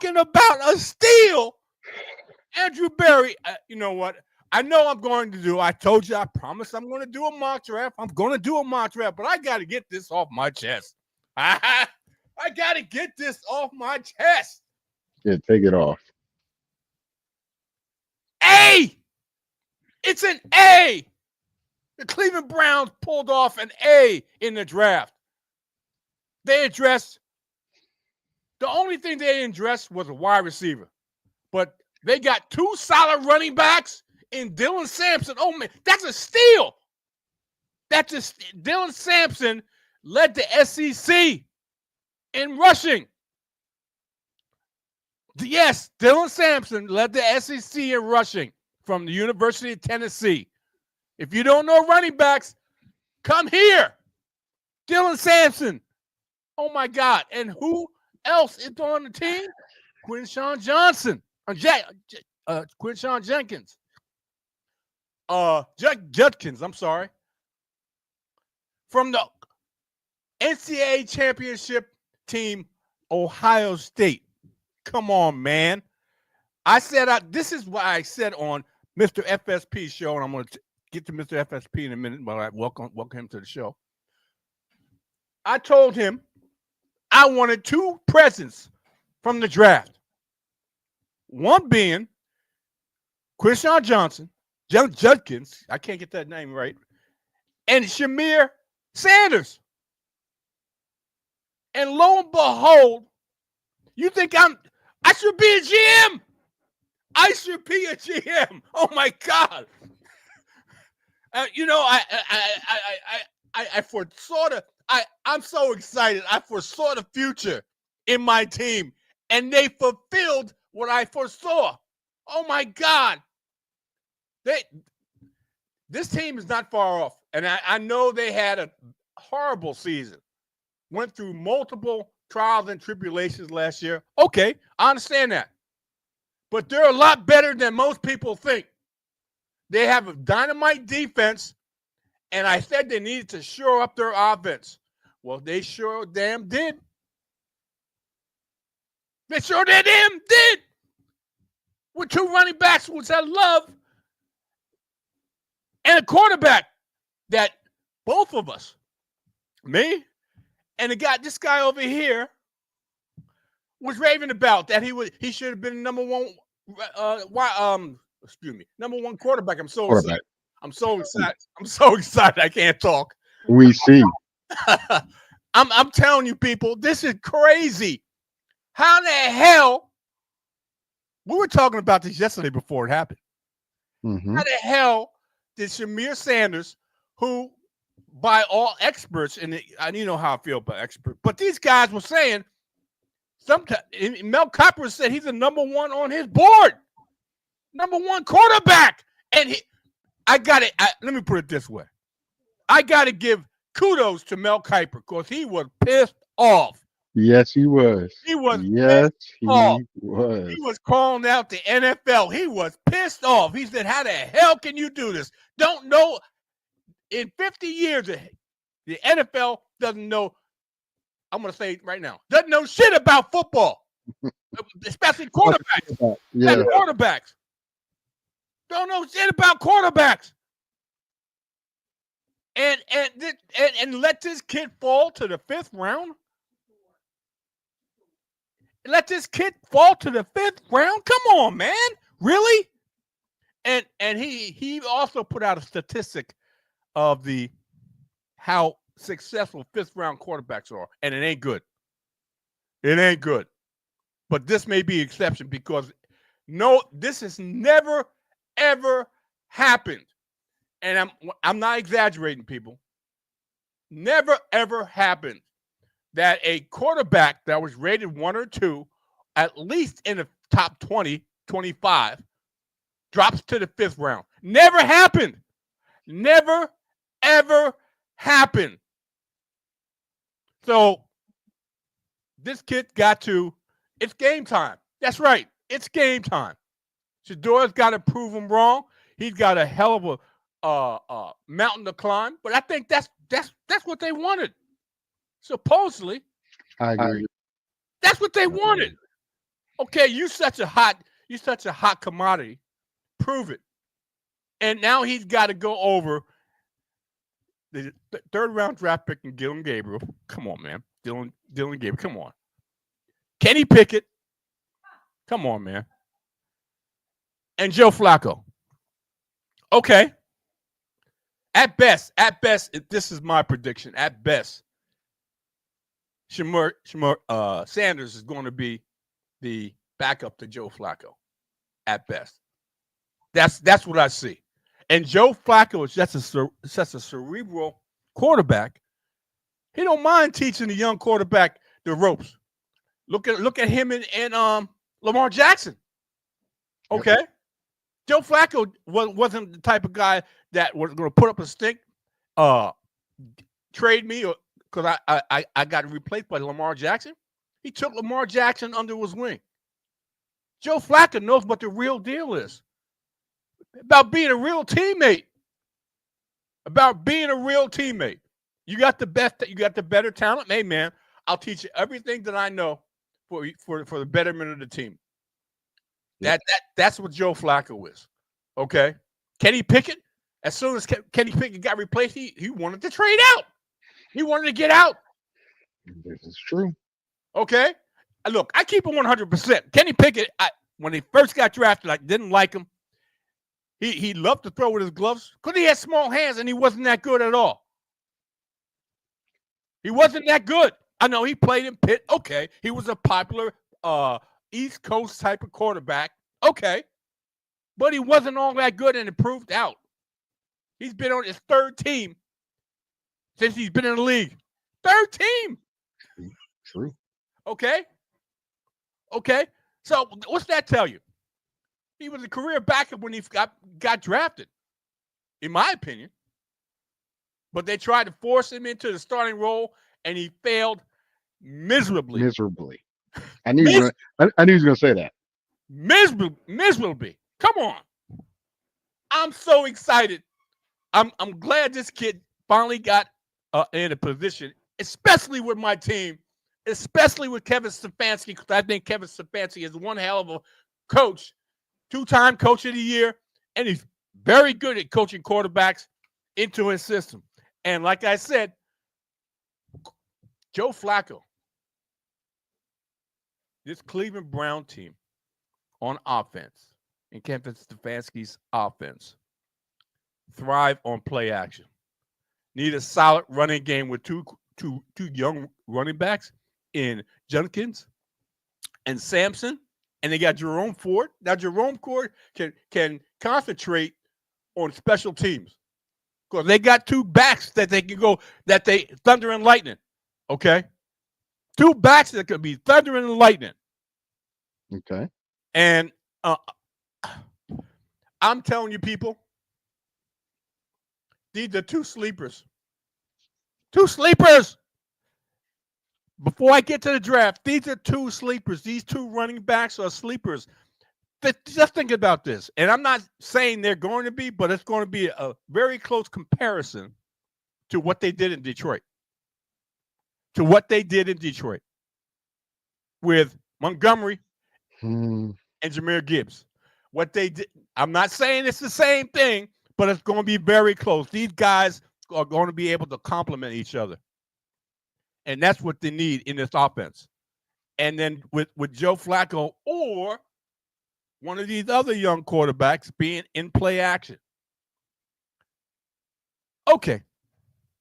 talking about a steal. Andrew Berry, you know what? I know I'm going to do. I told you, I promised I'm going to do a mock draft. I'm going to do a mock draft, but I got to get this off my chest. I got to get this off my chest. Yeah, take it off. A. It's an A. The Cleveland Browns pulled off an A in the draft. They addressed, the only thing they didn't address was a wide receiver. But they got two solid running backs in Dylan Sampson. Oh, man, that's a steal. Dylan Sampson led the SEC in rushing. Yes, Dylan Sampson led the SEC in rushing from the University of Tennessee. If you don't know running backs, come here. Dylan Sampson. Oh, my God. And who else is on the team? Quinshawn Johnson. Quinshawn Jenkins. Judkins, I'm sorry. From the NCAA championship team, Ohio State. Come on, man. I said, this is what I said on Mr. FSP's show, and I'm going to get to Mr. FSP in a minute, but I welcome him to the show. I told him I wanted two presents from the draft. One being Quinshawn Johnson, Judkins, I can't get that name right, and Shamir Sanders. And lo and behold, you think I should be a GM? I should be a GM. Oh my God! I foresaw I'm so excited. I foresaw the future in my team, and they fulfilled what I foresaw. Oh my God! This team is not far off, and I know they had a horrible season. Went through multiple trials and tribulations last year. Okay, I understand that. But they're a lot better than most people think. They have a dynamite defense, and I said they needed to shore up their offense. Well, they sure damn did. They sure damn did. With two running backs, which I love, and a quarterback that both of us, me and this guy over here, was raving about that he should have been number one quarterback. I'm so excited. I'm so excited. I can't talk. We see. I'm telling you, people, this is crazy. How the hell? We were talking about this yesterday before it happened. Mm-hmm. How the hell did Shamir Sanders, who by all experts, and you know how I feel about experts, but these guys were saying, sometimes Mel Kiper said he's the number one on his board, number one quarterback. And let me put it this way. I got to give kudos to Mel Kiper because he was pissed off. Yes, he was. He was. Yes, he was. He was calling out the NFL. He was pissed off. He said, how the hell can you do this? Don't know. In 50 years, the NFL doesn't know. I'm going to say it right now. Doesn't know shit about football, especially quarterbacks. Yeah. Quarterbacks. Don't know shit about quarterbacks. And let this kid fall to the fifth round? Let this kid fall to the fifth round? Come on, man. Really? And he also put out a statistic of how successful fifth round quarterbacks are, and it ain't good. It ain't good. But this may be an exception because this has never ever happened. And I'm not exaggerating, people. Never ever happened that a quarterback that was rated 1 or 2, at least in the top 20, 25, drops to the fifth round. Never happened. Never ever happened. So this kid it's game time. That's right. It's game time. Shadora's got to prove him wrong. He's got a hell of a mountain to climb. But I think that's what they wanted. Supposedly. I agree. That's what they wanted. Okay, you're such a hot commodity. Prove it. And now he's got to go over the third round draft pick in Dylan Gabriel. Come on, man. Dylan Gabriel. Come on. Kenny Pickett. Come on, man. And Joe Flacco. Okay. At best, this is my prediction. At best, Sanders is going to be the backup to Joe Flacco. At best, that's what I see. And Joe Flacco is just a cerebral quarterback. He don't mind teaching the young quarterback the ropes. Look at him and Lamar Jackson. Okay. Yep. Joe Flacco wasn't the type of guy that was going to put up a stink, trade me, or because I got replaced by Lamar Jackson. He took Lamar Jackson under his wing. Joe Flacco knows what the real deal is. About being a real teammate. You got the best. You got the better talent. Hey, man, I'll teach you everything that I know for the betterment of the team. That's what Joe Flacco is. Okay. Kenny Pickett, as soon as Kenny Pickett got replaced, he wanted to trade out. He wanted to get out. This is true. Okay. Look, I keep it 100%. Kenny Pickett, when he first got drafted, I didn't like him. He loved to throw with his gloves because he had small hands and he wasn't that good at all. He wasn't that good. I know he played in Pitt. Okay. He was a popular East Coast type of quarterback. Okay. But he wasn't all that good and it proved out. He's been on his third team since he's been in the league. Third team. True. Okay. So what's that tell you? He was a career backup when he got drafted, in my opinion. But they tried to force him into the starting role, and he failed miserably. I knew he was going to say that. Miserably. Come on. I'm so excited. I'm glad this kid finally got in a position, especially with my team, especially with Kevin Stefanski, because I think Kevin Stefanski is one hell of a coach, 2-time coach of the year, and he's very good at coaching quarterbacks into his system. And like I said, Joe Flacco, this Cleveland Brown team on offense, and Kevin Stefanski's offense, thrive on play action. Need a solid running game with two young running backs in Jenkins and Sampson, and they got Jerome Ford. Now Jerome Ford can concentrate on special teams because they got two backs that they can go that they thunder and lightning. Okay, two backs that could be thunder and lightning. Okay, and I'm telling you, people, these are two sleepers. Before I get to the draft, these are two sleepers. These two running backs are sleepers. Just think about this. And I'm not saying they're going to be, but it's going to be a very close comparison to what they did in Detroit. With Montgomery and Jahmyr Gibbs. What they did, I'm not saying it's the same thing, but it's going to be very close. These guys are going to be able to complement each other. And that's what they need in this offense. And then with Joe Flacco or one of these other young quarterbacks being in play action. Okay,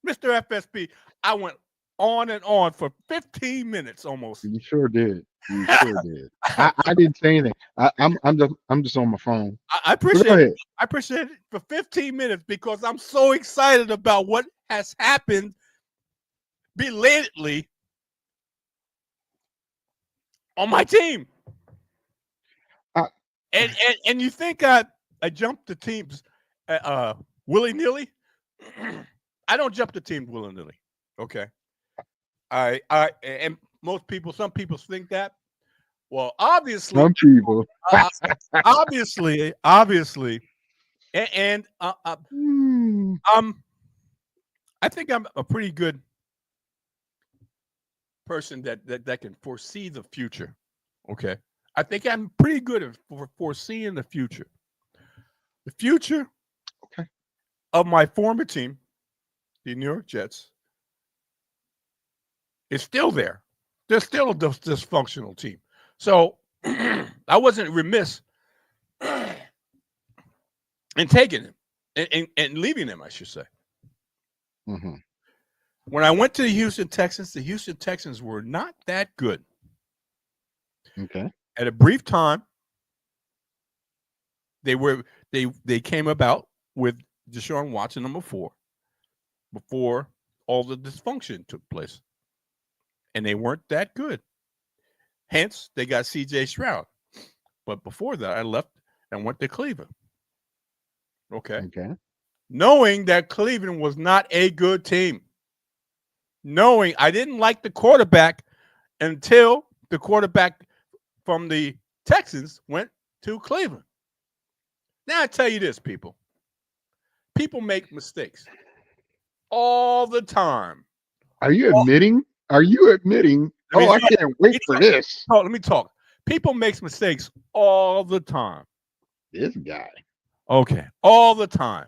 Mr. FSP, I went on and on for 15 minutes almost. You sure did. I didn't say anything. I'm just on my phone. I appreciate it. I appreciate it for 15 minutes because I'm so excited about what has happened belatedly on my team. And you think I jumped the teams willy-nilly? I don't jump the teams willy-nilly. Okay. And some people think that. Well, obviously, some people. obviously, and I think I'm a pretty good person that can foresee the future. Okay, I think I'm pretty good at foreseeing the future. The future Okay. of my former team, the New York Jets, is still there. They're still a dysfunctional team. So I wasn't remiss in taking him and leaving him, I should say. Mm-hmm. When I went to the Houston Texans were not that good. Okay. At a brief time, they came about with Deshaun Watson, number 4, before all the dysfunction took place. And they weren't that good. Hence, they got C.J. Stroud. But before that, I left and went to Cleveland. Okay. Okay. Knowing that Cleveland was not a good team. Knowing I didn't like the quarterback until the quarterback from the Texans went to Cleveland. Now I tell you this, people. People make mistakes all the time. Are you admitting? Are you admitting? Oh, I can't wait for this. Oh, let me talk. People make mistakes all the time. This guy. Okay, all the time.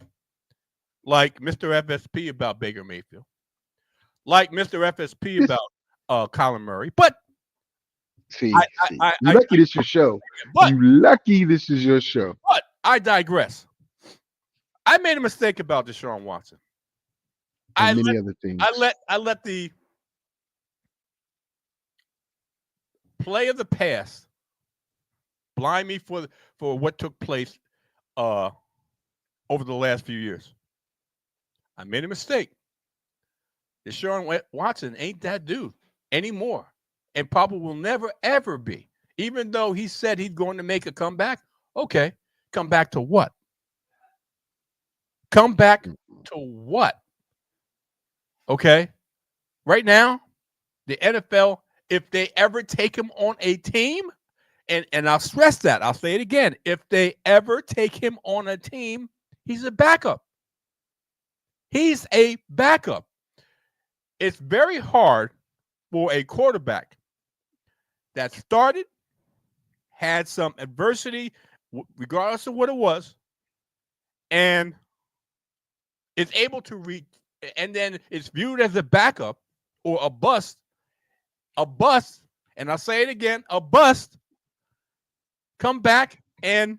Like Mr. FSP about Baker Mayfield. Like Mr. FSP about Colin Murray. But See, you lucky this is your show. You lucky this is your show. But I digress. I made a mistake about Deshaun Watson. And many other things. I let the play of the past blind me for what took place over the last few years. I made a mistake. Deshaun Watson ain't that dude anymore, and probably will never ever be. Even though he said he's going to make a comeback. Okay, come back to what? Come back to what? Okay, right now, the NFL, if they ever take him on a team, and I'll stress that, I'll say it again, if they ever take him on a team, he's a backup. He's a backup. It's very hard for a quarterback that started, had some adversity, regardless of what it was, and is able to reach, and then it's viewed as a backup or a bust, and I'll say it again, a bust, come back and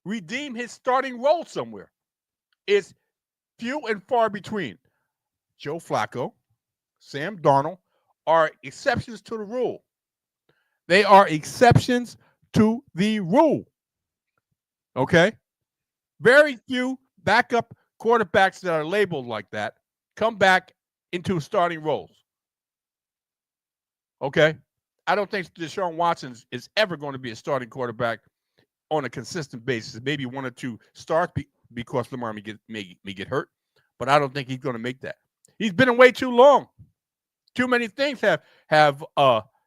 redeem his starting role somewhere. It's few and far between. Joe Flacco, Sam Darnold are exceptions to the rule. They are exceptions to the rule. Okay? Very few backup quarterbacks that are labeled like that come back into starting roles. Okay? I don't think Deshaun Watson is ever going to be a starting quarterback on a consistent basis. Maybe 1 or 2 starts because Lamar may get hurt, but I don't think he's going to make that. He's been away too long. Too many things have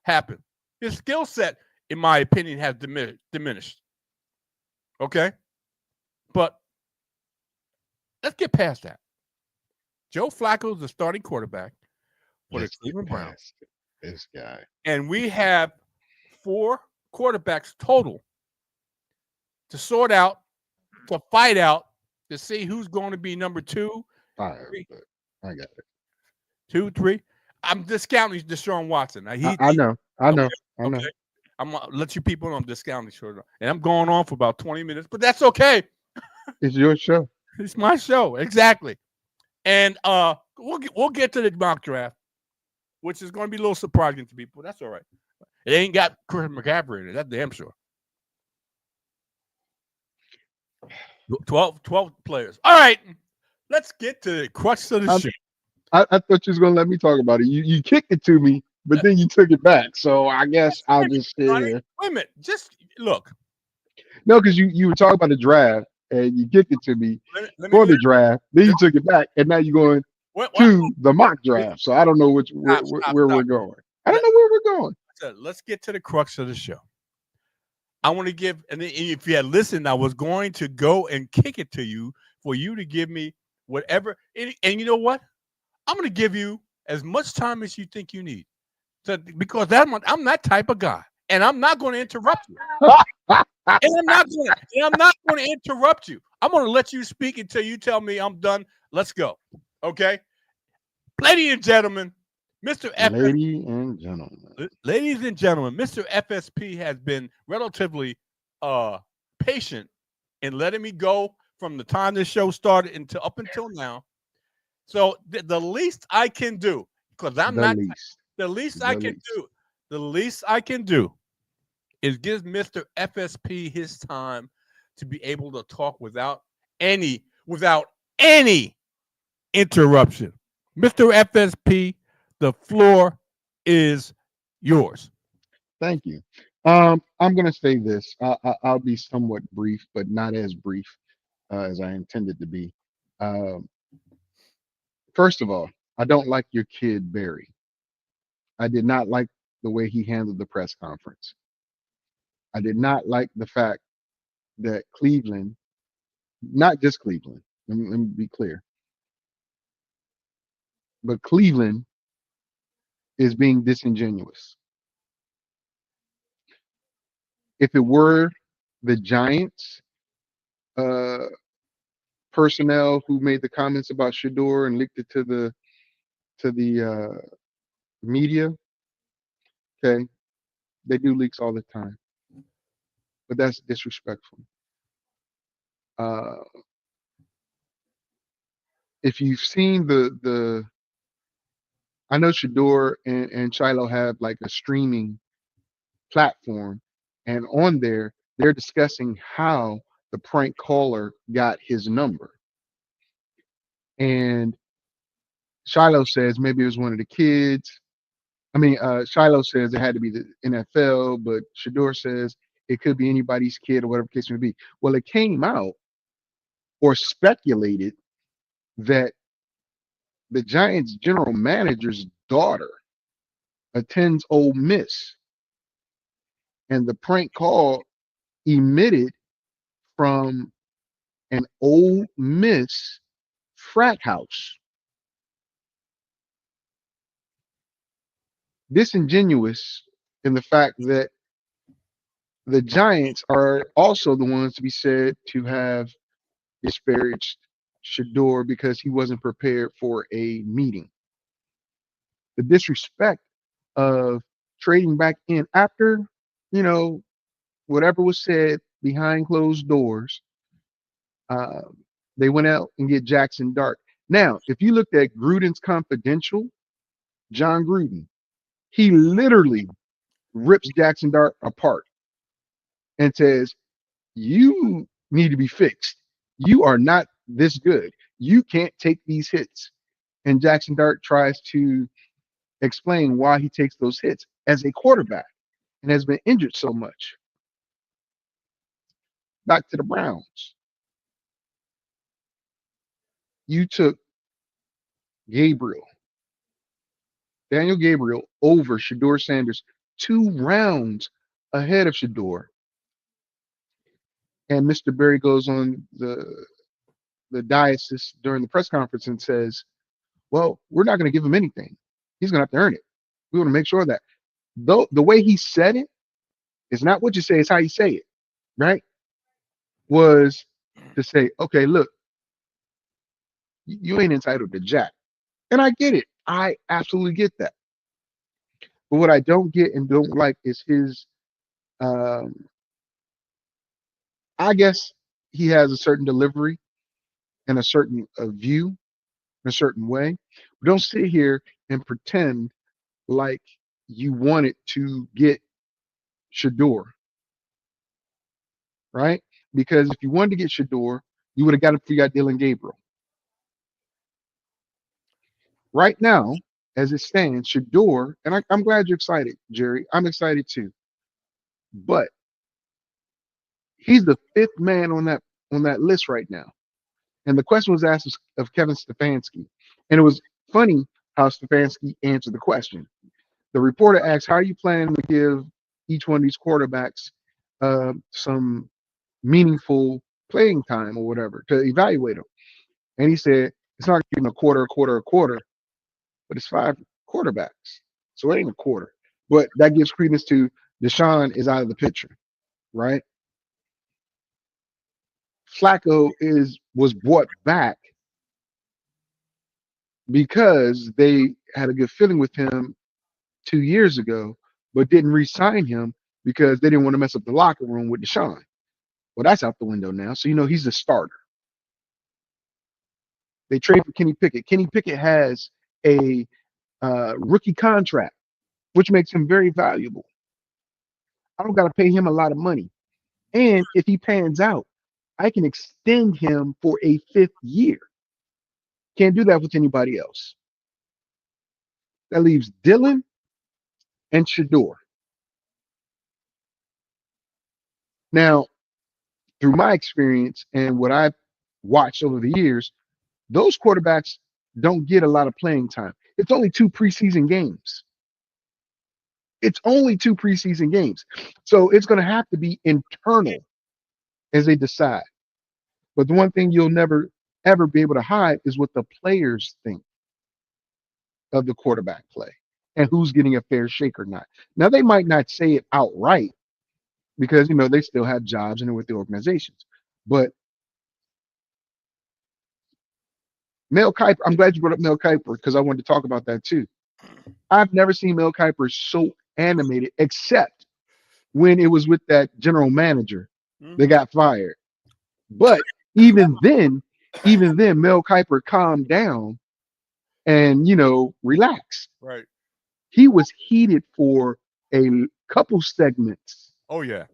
happened. His skill set, in my opinion, has diminished. Okay? But let's get past that. Joe Flacco is the starting quarterback for the Cleveland Browns. This guy. And we have 4 quarterbacks total to sort out, to fight out, to see who's going to be number 2. 5, but I got it. 2, 3. I'm discounting Deshaun Watson. I know. Okay. I'm gonna let you people know I'm discounting short, and I'm going on for about 20 minutes, but that's okay. It's your show. It's my show, exactly. And we'll get to the mock draft, which is going to be a little surprising to people. That's all right. It ain't got Chris McCaffrey in it. That's damn sure. 12 players. All right. Let's get to the crux of the show. I thought you was gonna let me talk about it. You kicked it to me, but then you took it back. So I guess I'll just sit here. Wait a minute. Just look. No, because you were talking about the draft and you kicked it to me for the draft. Then you took it back, and now you're going to the mock draft. So I don't know where we're going. I don't know where we're going. Let's get to the crux of the show. I want to give, and if you had listened, I was going to go and kick it to you for you to give me whatever. And you know what? I'm going to give you as much time as you think you need, because I'm that type of guy. and I'm not going to interrupt you. I'm not going to interrupt you. I'm going to let you speak until you tell me I'm done. Let's go. Okay? Ladies and gentlemen, Mr. Ladies and gentlemen, Mr. FSP has been relatively patient in letting me go from the time this show started until up until now. So the least I can do, because I'm not the least I can do, the least I can do is give Mr. FSP his time to be able to talk without any interruption. Mr. FSP, the floor is yours. Thank you. I'm going to say this. I'll be somewhat brief, but not as brief as I intended to be. Um, First of all, I don't like your kid, Barry. I did not like the way he handled the press conference. I did not like the fact that Cleveland, not just Cleveland, let me be clear, but Cleveland is being disingenuous. If it were the Giants uh, personnel who made the comments about Shador and leaked it to the media, okay, they do leaks all the time, but that's disrespectful. Uh, if you've seen I know Shador and Shiloh have like a streaming platform, and on there they're discussing how the prank caller got his number. And Shiloh says maybe it was one of the kids. I mean, Shiloh says it had to be the NFL, but Shador says it could be anybody's kid or whatever the case may be. Well, it came out or speculated that the Giants general manager's daughter attends Ole Miss, and the prank call emitted from an Ole Miss frat house. Disingenuous in the fact that the Giants are also the ones to be said to have disparaged Shador because he wasn't prepared for a meeting. The disrespect of trading back in after, you know, whatever was said behind closed doors. Uh, they went out and get Jackson Dart. Now, if you looked at Gruden's Confidential, John Gruden, he literally rips Jackson Dart apart and says, "You need to be fixed. You are not this good. You can't take these hits." And Jackson Dart tries to explain why he takes those hits as a quarterback and has been injured so much. Back to the Browns. You took Gabriel, Daniel Gabriel, over Shador Sanders 2 rounds ahead of Shador. And Mr. Berry goes on the diocese during the press conference and says, "Well, we're not going to give him anything. He's going to have to earn it. We want to make sure that." Though the way he said it is not what you say, it's how you say it, right? Was to say, "Okay, look, you ain't entitled to jack." And I get it. I absolutely get that. But what I don't get and don't like is his, um, I guess he has a certain delivery and a certain view in a certain way. But don't sit here and pretend like you wanted to get Shador, right? Because if you wanted to get Shador, you would have got him before you got Dylan Gabriel. Right now, as it stands, Shador, and I'm glad you're excited, Jerry. I'm excited too. But he's the 5th man on that list right now. And the question was asked of Kevin Stefanski. And it was funny how Stefanski answered the question. The reporter asked, "How are you planning to give each one of these quarterbacks some meaningful playing time or whatever to evaluate them?" And he said, "It's not even a quarter, but it's 5 quarterbacks. So it ain't a quarter." But that gives credence to Deshaun is out of the picture, right? Flacco was brought back because they had a good feeling with him 2 years ago, but didn't re-sign him because they didn't want to mess up the locker room with Deshaun. Well, that's out the window now. So he's the starter. They trade for Kenny Pickett. Kenny Pickett has a rookie contract, which makes him very valuable. I don't got to pay him a lot of money. And if he pans out, I can extend him for a 5th year. Can't do that with anybody else. That leaves Dylan and Shador. Now, through my experience and what I've watched over the years, those quarterbacks don't get a lot of playing time. It's only 2 preseason games. It's only 2 preseason games. So it's going to have to be internal as they decide. But the one thing you'll never, ever be able to hide is what the players think of the quarterback play and who's getting a fair shake or not. Now, they might not say it outright because, they still have jobs and they're with the organizations. But Mel Kiper, I'm glad you brought up Mel Kiper because I wanted to talk about that too. I've never seen Mel Kiper so animated except when it was with that general manager that got fired. But even then, Mel Kiper calmed down and, relaxed. Right. He was heated for a couple segments. Oh, yeah.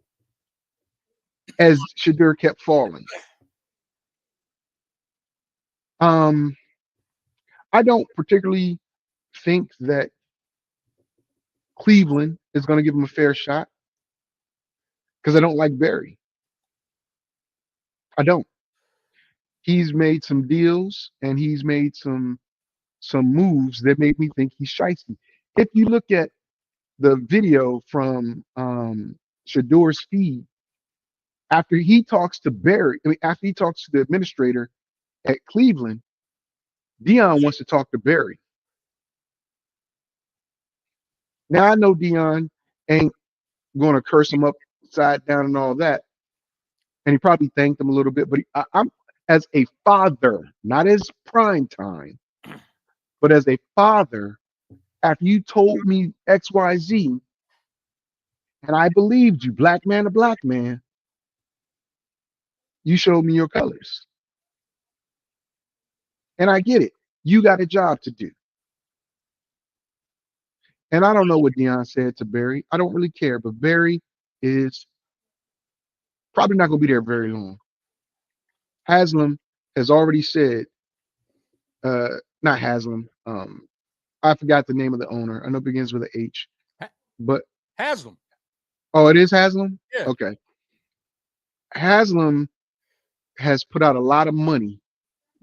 As Shador kept falling. I don't particularly think that Cleveland is going to give him a fair shot because I don't like Barry. I don't. He's made some deals and he's made some moves that made me think he's shysty. If you look at the video from Shador's feed, after he talks to Barry, after he talks to the administrator at Cleveland, Dion wants to talk to Barry. Now I know Dion ain't going to curse him upside down and all that, and he probably thanked him a little bit. But I'm as a father, not as prime time, but as a father. After you told me X, Y, Z, and I believed you, black man to black man, you showed me your colors, and I get it. You got a job to do. And I don't know what Dion said to Barry. I don't really care, but Barry is probably not going to be there very long. Haslam has already said, not Haslam. I forgot the name of the owner. I know it begins with an H, but Haslam. Oh, it is Haslam? Yeah. Okay. Haslam has put out a lot of money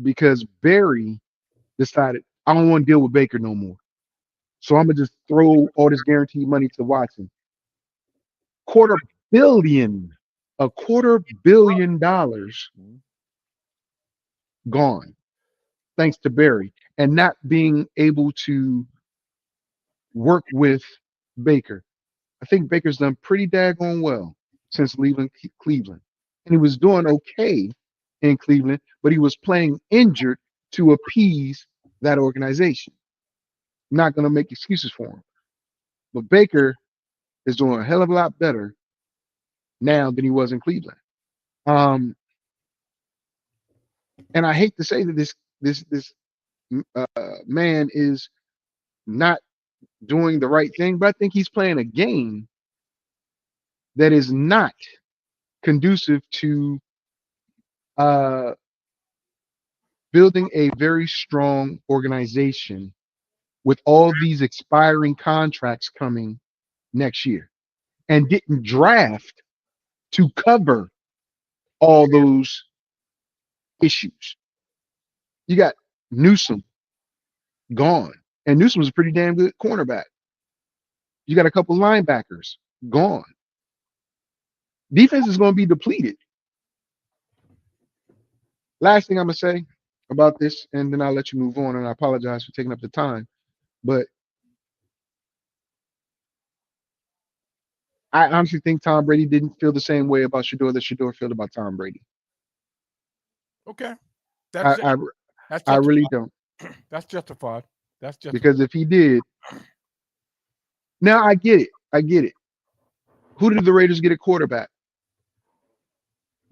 because Barry decided, I don't want to deal with Baker no more. So I'm going to just throw all this guaranteed money to Watson. $250 million gone, thanks to Barry, and not being able to work with Baker. I think Baker's done pretty daggone well since leaving Cleveland. And he was doing okay in Cleveland, but he was playing injured to appease that organization. I'm not going to make excuses for him. But Baker is doing a hell of a lot better now than he was in Cleveland. And I hate to say that this man is not doing the right thing, but I think he's playing a game that is not conducive to building a very strong organization with all these expiring contracts coming next year, and didn't draft to cover all those issues. You got Newsom gone, and Newsom was a pretty damn good cornerback. You got a couple linebackers gone. Defense is going to be depleted. Last thing I'm going to say about this, and then I'll let you move on, and I apologize for taking up the time, but I honestly think Tom Brady didn't feel the same way about Shador that Shador felt about Tom Brady. Okay, I that's I, that's I really justified. don't, That's justified. That's justified. because if he did, now I get it. I get it. Who did the Raiders get a quarterback?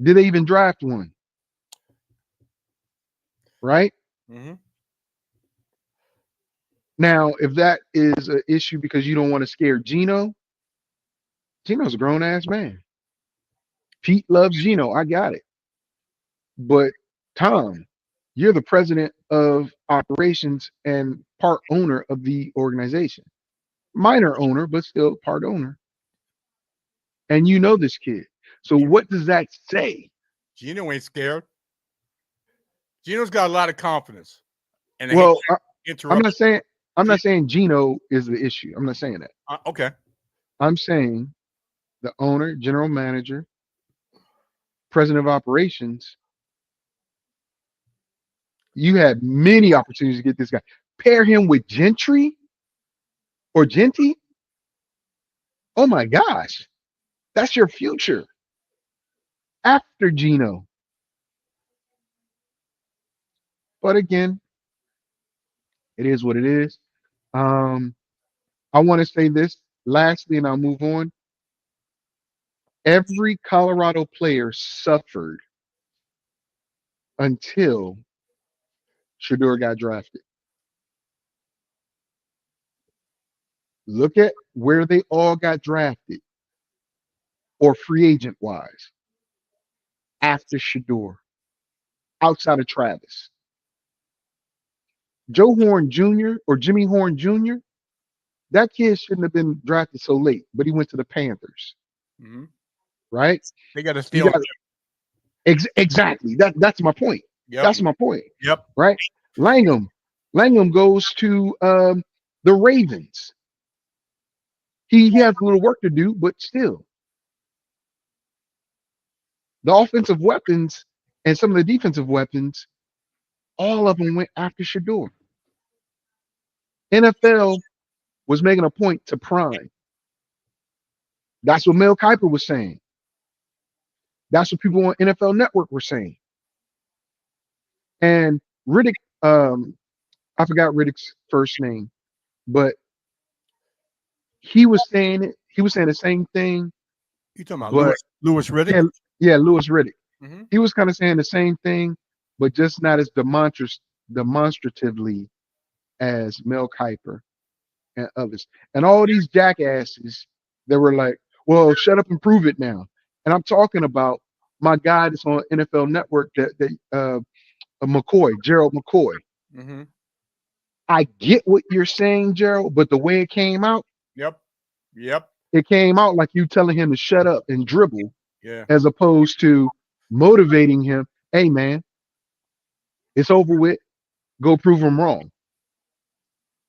Did they even draft one? Right Mm-hmm. now, if that is an issue because you don't want to scare Gino, Gino's a grown ass man. Pete loves Gino. I got it. But Tom, you're the president of operations and part owner of the organization. Minor owner, but still part owner. And you know this kid. So what does that say? Gino ain't scared. Gino's got a lot of confidence, and I hate Well, to I'm interrupt. not saying Gino is the issue. I'm not saying that. Okay. I'm saying the owner, general manager, president of operations. You had many opportunities to get this guy. Pair him with Gentry or Genty. Oh my gosh, that's your future after Gino. But again, it is what it is. Um, I want to say this lastly, and I'll move on. Every Colorado player suffered until Shador got drafted. Look at where they all got drafted or free agent wise after Shador, outside of Travis. Joe Horn Jr. or Jimmy Horn Jr., that kid shouldn't have been drafted so late, but he went to the Panthers, Mm-hmm. right? They got to He steal. got exactly that's my point. Yep. That's my point, Yep. right? Langham, Langham goes to the Ravens. He has a little work to do, but still, the offensive weapons and some of the defensive weapons, all of them went after Shador. NFL was making a point to prime. That's what Mel Kiper was saying. That's what people on NFL Network were saying. And Riddick, I forgot Riddick's first name, but he was saying it. He was saying the same thing, You talking about but Lewis Riddick? yeah, yeah, Lewis Riddick. Mm-hmm. He was kind of saying the same thing, but just not as demonstratively as Mel Kiper and others. And all these jackasses that were like, well, shut up and prove it now. And I'm talking about my guy that's on NFL Network, that McCoy, Gerald McCoy. Mm-hmm. I get what you're saying, Gerald, but the way it came out, Yep. Yep. it came out like you telling him to shut up and dribble, Yeah. as opposed to motivating him. Hey, man, it's over with. Go prove him wrong.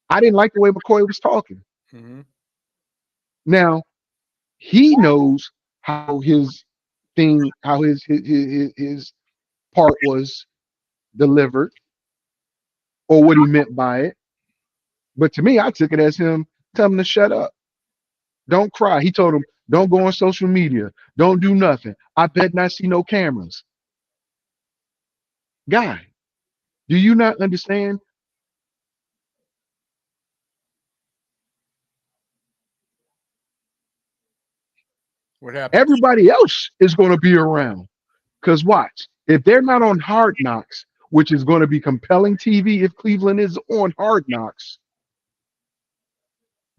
I didn't like the way McCoy was talking. Mm-hmm. Now he knows how his thing, how his part was delivered, or what he meant by it. But to me, I took it as him telling him to shut up. Don't cry. He told him, don't go on social media. Don't do nothing. I bet not see no cameras. Guy, do you not understand? What happened? Everybody else is going to be around. Because watch, if they're not on Hard Knocks, which is going to be compelling TV if Cleveland is on Hard Knocks,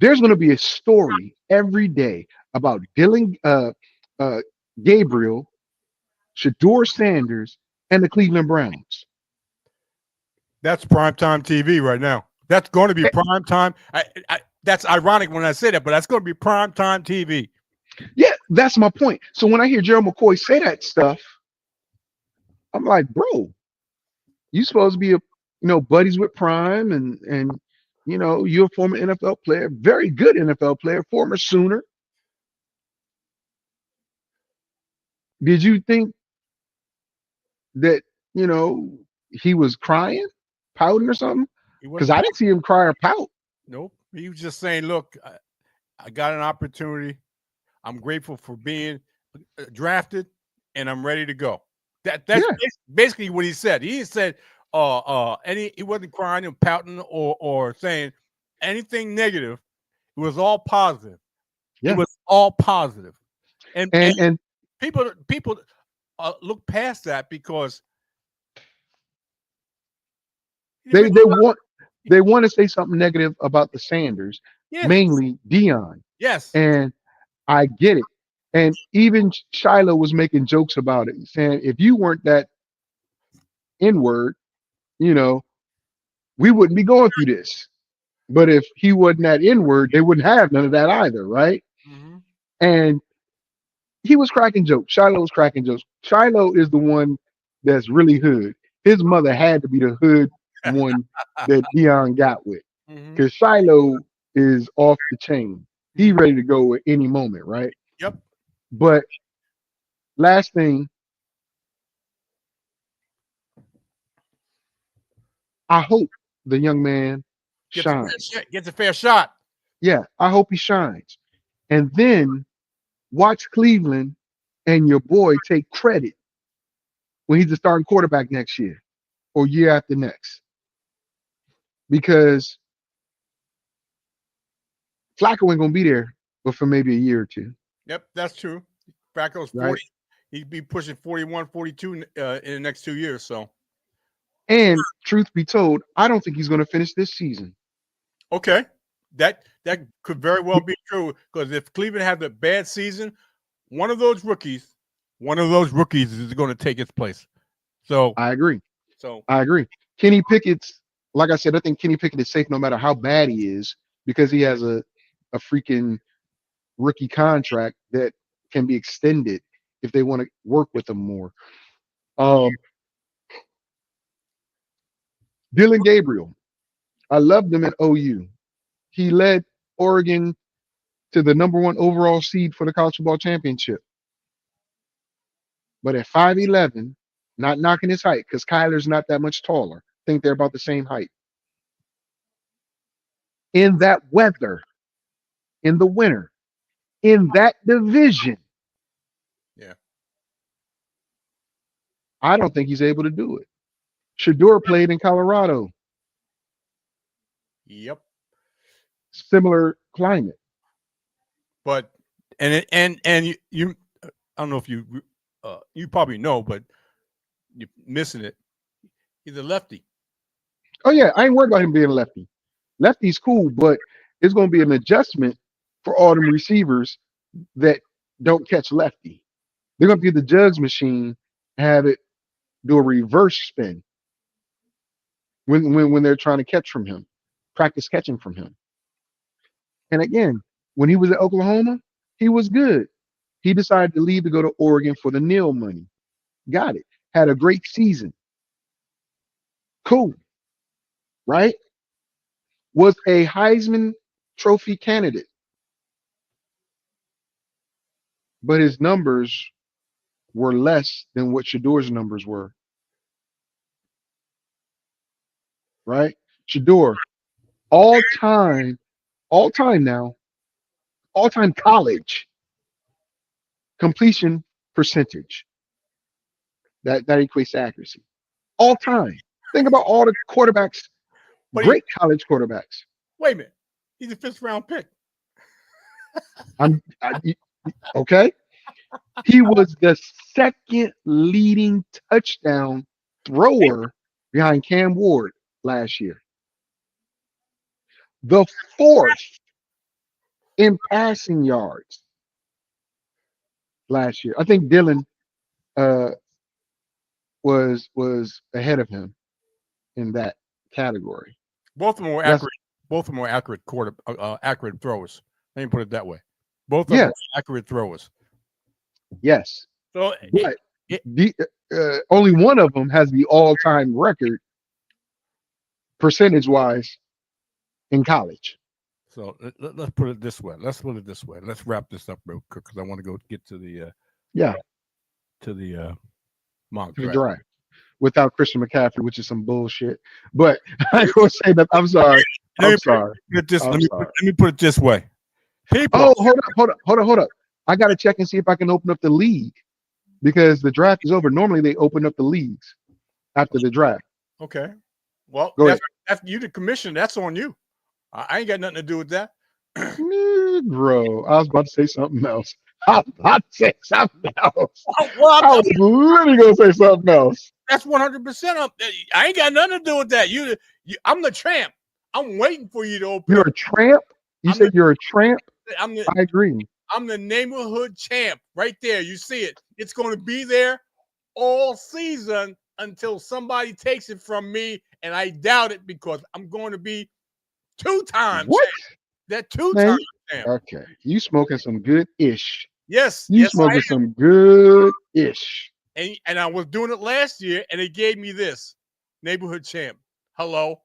there's going to be a story every day about Dylan uh, Gabriel, Shador Sanders, and the Cleveland Browns. That's primetime TV right now. That's going to be Eh, primetime. That's ironic when I say that, but that's going to be primetime TV. Yeah, that's my point. So when I hear Gerald McCoy say that stuff, I'm like, bro, you supposed to be buddies with Prime, and you're a former NFL player, very good NFL player, former Sooner. Did you think that he was crying, pouting or something? He Because wasn't. I didn't see him cry or pout. Nope. He was just saying, look, I got an opportunity. I'm grateful for being drafted, and I'm ready to go. That's Yeah. basically what he said. He said he wasn't crying and pouting or saying anything negative. It was all positive. Yeah. It was all positive. And And people look past that because they want to say something negative about the Sanders, mainly Dion. Yes. And I get it. And even Shiloh was making jokes about it, saying if you weren't that N-word, you know, we wouldn't be going through this. But if he wasn't that N-word, they wouldn't have none of that either, right? Mm-hmm. And he was cracking jokes. Shiloh was cracking jokes. Shiloh is the one that's really hood. His mother had to be the hood one that Dion got with. Because Shiloh is off the chain. He's ready to go at any moment, right? Yep. But last thing, I hope the young man shines. Gets a fair shot. Yeah, I hope he shines. And then watch Cleveland and your boy take credit when he's the starting quarterback next year or year after next. Because Flacco ain't gonna be there, but for maybe a year or two. Yep, that's true. Flacco's 40. Right? He'd be pushing 41, 42 in the next 2 years. So, and truth be told, I don't think he's gonna finish this season. Okay. That could very well be true, because if Cleveland had a bad season, one of those rookies is going to take its place. So I agree. So I agree. Kenny Pickett's, like I said, I think Kenny Pickett is safe no matter how bad he is, because he has a freaking rookie contract that can be extended if they want to work with him more. Dylan Gabriel, I loved him at OU. He led Oregon to the #1 overall seed for the college football championship. But at 5'11", not knocking his height, because Kyler's not that much taller. I think they're about the same height. In that weather, in the winter, in that division, yeah, I don't think he's able to do it. Shador played in Colorado. Yep. Similar climate. But you I don't know if you probably know, but you're missing it. He's a lefty. Oh yeah, I ain't worried about him being a lefty. Lefty's cool, but it's going to be an adjustment for all them receivers that don't catch lefty. They're going to get the jugs machine, have it do a reverse spin when they're trying to catch from him, practice catching from him. And again, when he was at Oklahoma, he was good. He decided to leave to go to Oregon for the Neal money. Got it. Had a great season. Cool. Right? Was a Heisman Trophy candidate. But his numbers were less than what Shador's numbers were. Right? Shador, all-time college completion percentage. That equates to accuracy. All time. Think about all the quarterbacks, great college quarterbacks. Wait a minute. He's a 5th-round pick. Okay. He was the second leading touchdown thrower behind Cam Ward last year. The 4th in passing yards last year. I think Dylan was ahead of him in that category. Both of them were accurate. Both of them were accurate accurate throwers. Let me put it that way. Both of them were accurate throwers. Yes. So, but only one of them has the all-time record percentage-wise in college. So let's put it this way. Let's wrap this up real quick, because I want to go get to the mock draft without Christian McCaffrey, which is some bullshit. But I ain't gonna say that. I'm sorry. I'm sorry. Let me put it this way. People. Oh, hold up. I got to check and see if I can open up the league because the draft is over. Normally they open up the leagues after the draft. Okay. Well, Go ahead. that's you, the commissioner. That's on you. I ain't got nothing to do with that. Negro. I was about to say something else. I was about to say something else. Well, I was literally going to say something else. That's 100%. I ain't got nothing to do with that. I'm the champ. I'm waiting for you to open. You're a tramp? You said you're a tramp? I agree. I'm the neighborhood champ right there. You see it. It's going to be there all season until somebody takes it from me, and I doubt it because I'm going to be 2-time what? champ. That 2-time champ. Okay. You smoking some good-ish. Yes. You smoking some good-ish. And I was doing it last year, and they gave me this neighborhood champ. Hello.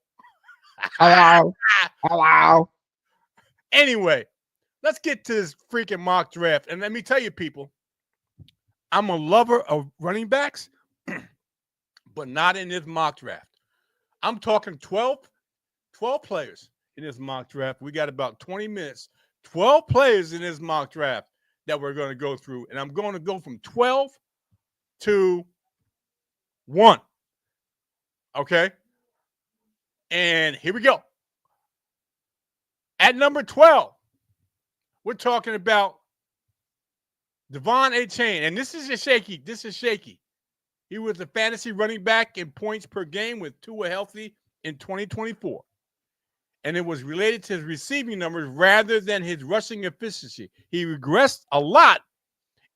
Hello. Anyway, let's get to this freaking mock draft. And let me tell you, people, I'm a lover of running backs, but not in this mock draft. I'm talking 12 players in this mock draft. We got about 20 minutes. 12 players in this mock draft that we're going to go through. And I'm going to go from 12 to 1. Okay? And here we go. At number 12, we're talking about Devon Achane. And this is shaky. He was a fantasy running back in points per game with Tua healthy in 2024. And it was related to his receiving numbers rather than his rushing efficiency. He regressed a lot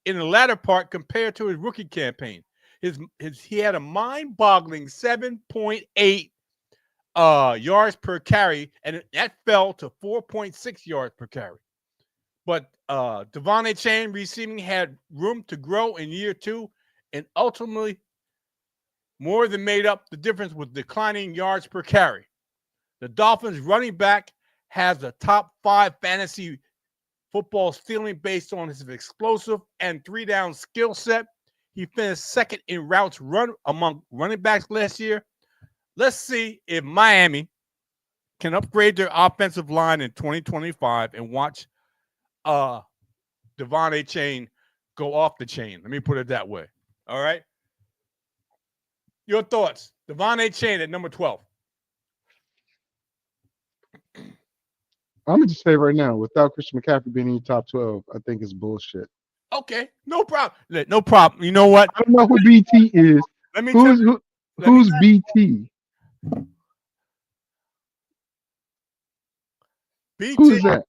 in the latter part compared to his rookie campaign. He had a mind-boggling 7.8 yards per carry, and that fell to 4.6 yards per carry. But Devon Achane receiving had room to grow in year 2, and ultimately more than made up the difference with declining yards per carry. The Dolphins running back has a top 5 fantasy football ceiling based on his explosive and 3-down skill set. He finished second in routes run among running backs last year. Let's see if Miami can upgrade their offensive line in 2025 and watch Devon Achane go off the chain. Let me put it that way. All right. Your thoughts. Devon Achane at number 12. I'm going to just say right now, without Christian McCaffrey being in your top 12, I think it's bullshit. Okay. No problem. No problem. You know what? I don't know who BT is. Let me who's BT? Who's that?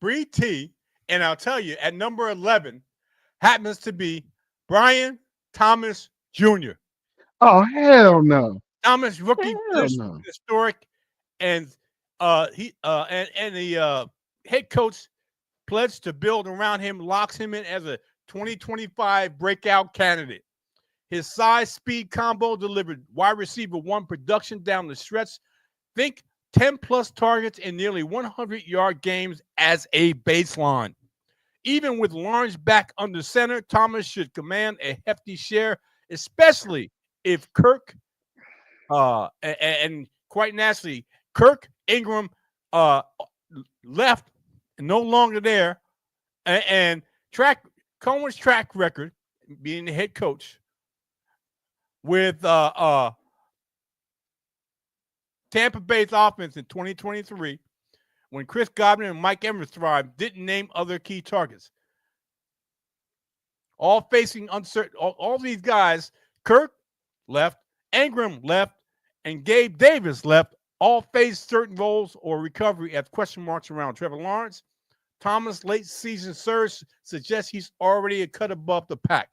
BT, and I'll tell you, at number 11 happens to be Brian Thomas Jr. Oh, hell no. Thomas, rookie, no. historic, and the head coach pledged to build around him, locks him in as a 2025 breakout candidate. His size speed combo delivered wide receiver 1 production down the stretch. Think 10-plus targets and nearly 100-yard games as a baseline. Even with Lawrence back under center, Thomas should command a hefty share, especially if Kirk and quite naturally, Kirk Ingram left, no longer there, and Cohen's track record, being the head coach, with Tampa Bay's offense in 2023, when Chris Godwin and Mike Evans thrived, didn't name other key targets. All facing uncertain. All these guys, Kirk left, Ingram left, and Gabe Davis left, all faced certain roles or recovery as question marks around Trevor Lawrence. Thomas' late season surge suggests he's already a cut above the pack.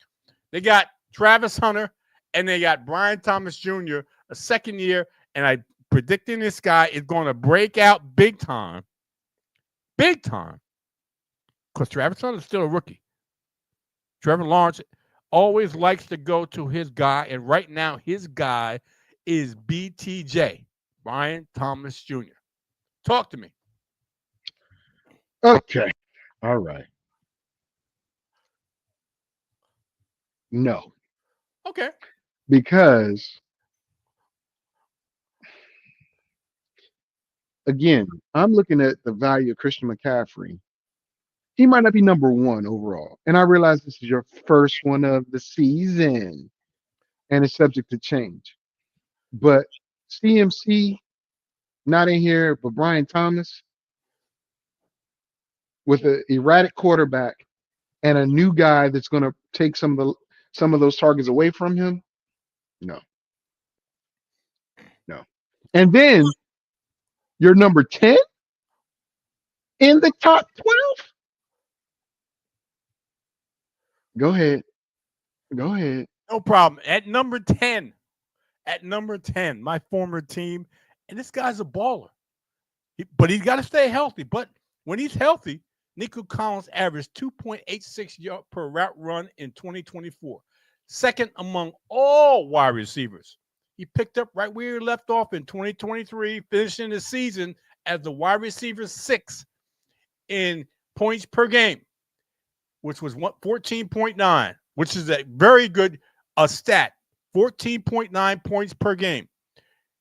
They got Travis Hunter and they got Brian Thomas Jr., a second year, and I'm predicting this guy is going to break out big time, because Travis Hunter is still a rookie. Trevor Lawrence always likes to go to his guy, and right now his guy is BTJ, Brian Thomas Jr. Talk to me. Okay. All right. No. Okay. Because, again, I'm looking at the value of Christian McCaffrey he might not be number one overall. And I realize this is your first one of the season, and it's subject to change. But CMC not in here, but Brian Thomas with an erratic quarterback and a new guy that's going to take some of those targets away from him. No, no. And then you're number 10 in the top 12. Go ahead. Go ahead. No problem. At number 10, my former team, and this guy's a baller. But he's got to stay healthy. But when he's healthy, Nico Collins averaged 2.86 yards per route run in 2024, second among all wide receivers. He picked up right where he left off in 2023, finishing the season as the wide receiver 6 in points per game, which was 14.9, which is a very good stat, 14.9 points per game.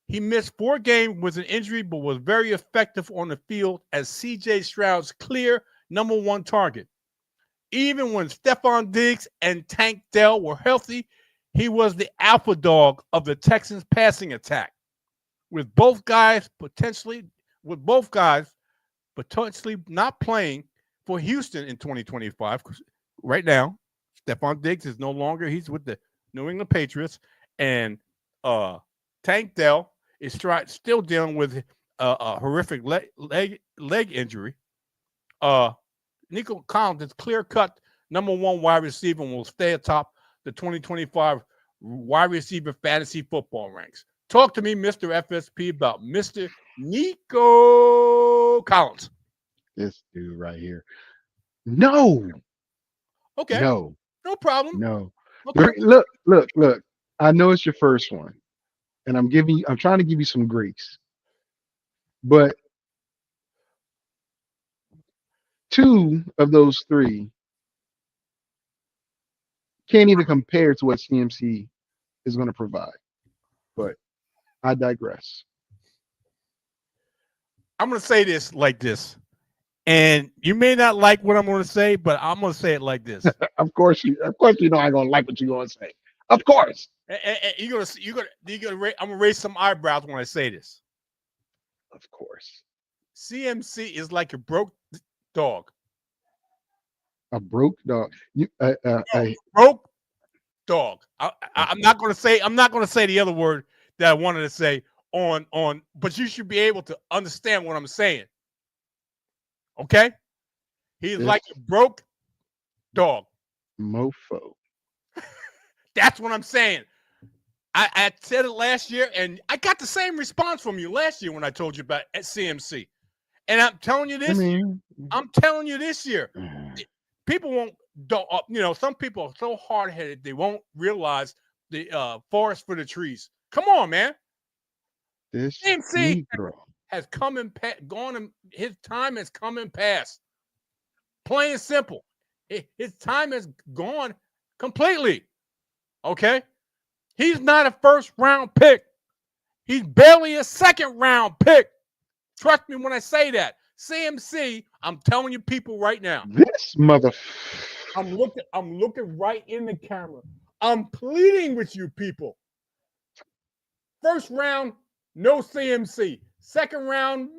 He missed 4 games with an injury, but was very effective on the field as C.J. Stroud's clear number 1 target. Even when Stephon Diggs and Tank Dell were healthy, he was the alpha dog of the Texans' passing attack. With both guys potentially not playing for Houston in 2025, right now, Stephon Diggs is no longer. He's with the New England Patriots, and Tank Dell is still dealing with a horrific leg injury. Nico Collins is clear-cut number 1 wide receiver and will stay atop the 2025 wide receiver fantasy football ranks. Talk to me, Mr. FSP, about Mr. Nico Collins. This dude right here. No. Okay. No No problem. No. Okay. Look. I know it's your first one, and I'm trying to give you some grace. But 2 of those 3 can't even compare to what CMC is going to provide. But I digress. I'm going to say this like this, and you may not like what I'm going to say, but I'm going to say it like this. Of course you know I'm going to like what you're going to say. Of course. I'm going to raise some eyebrows when I say this. Of course. CMC is like a broke dog. A broke dog. Broke dog. I'm not going to say the other word that I wanted to say on, but you should be able to understand what I'm saying. Okay? He's like a broke dog. Mofo. That's what I'm saying. I said it last year, and I got the same response from you last year when I told you about CMC. And I'm telling you this year. I'm telling you this year. People some people are so hard-headed they won't realize the forest for the trees. Come on, man. This CMC has come and gone, and his time has come and passed. Plain and simple. His time has gone completely. Okay? He's not a first-round pick. He's barely a second-round pick. Trust me when I say that. CMC, I'm telling you people right now. This mother. I'm looking right in the camera. I'm pleading with you people. First round, no CMC. Second round,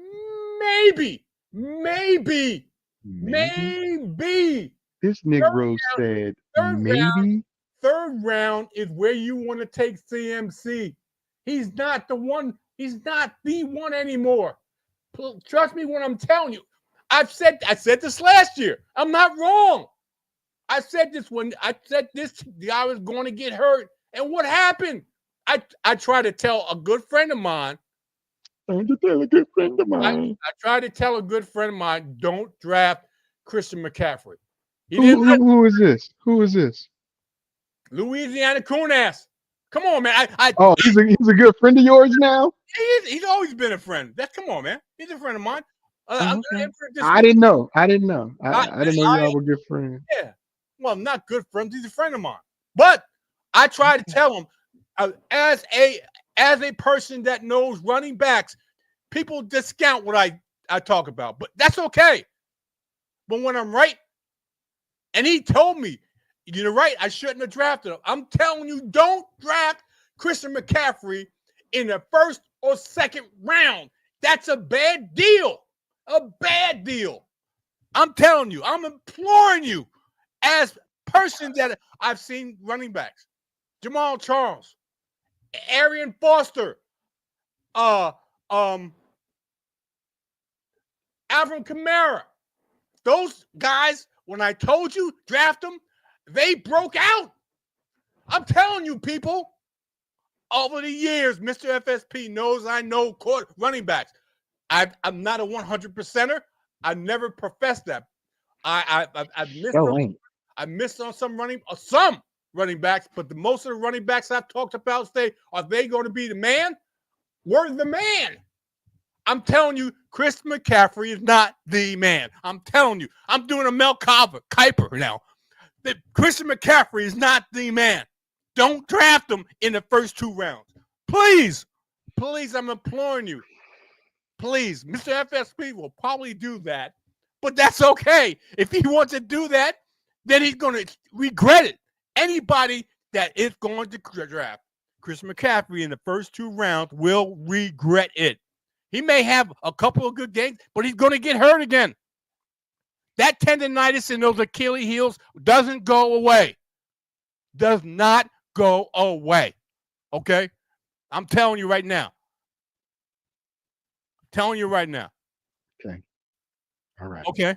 maybe. This Negro said maybe. Third round is where you want to take CMC. He's not the one. He's not the one anymore. Trust me when I'm telling you. I said this last year. I'm not wrong. I said this when I said this guy was going to get hurt. And what happened? I tried to tell a good friend of mine. I tried to tell a good friend of mine, don't draft Christian McCaffrey. Who is this? Who is this? Louisiana Coon-ass. Come on, man. He's a good friend of yours now? He's always been a friend. Come on, man. He's a friend of mine. I didn't know. I didn't know y'all were good friends. Yeah. Well, not good friends. He's a friend of mine. But I try to tell him, as a person that knows running backs, people discount what I talk about. But that's okay. But when I'm right, And he told me, you're right, I shouldn't have drafted him. I'm telling you, don't draft Christian McCaffrey in the first or second round. That's a bad deal. A bad deal. I'm telling you, I'm imploring you as person that I've seen running backs. Jamal Charles, Arian Foster, Alvin Kamara. Those guys, when I told you, draft them, they broke out. I'm telling you, people, over the years, Mr. FSP knows I know running backs. I'm not a 100%er. I never professed that. I missed on some running backs, but most of the running backs I've talked about say, are they going to be the man? We're the man. I'm telling you, Chris McCaffrey is not the man. I'm telling you. I'm doing a Mel Kiper now. Christian McCaffrey is not the man. Don't draft him in the first 2 rounds. Please, I'm imploring you. Please, Mr. FSP will probably do that, but that's okay. If he wants to do that, then he's going to regret it. Anybody that is going to draft Chris McCaffrey in the first 2 rounds will regret it. He may have a couple of good games, but he's going to get hurt again. That tendonitis in those Achilles heels doesn't go away. Does not go away. Okay? I'm telling you right now. Okay. All right. Okay.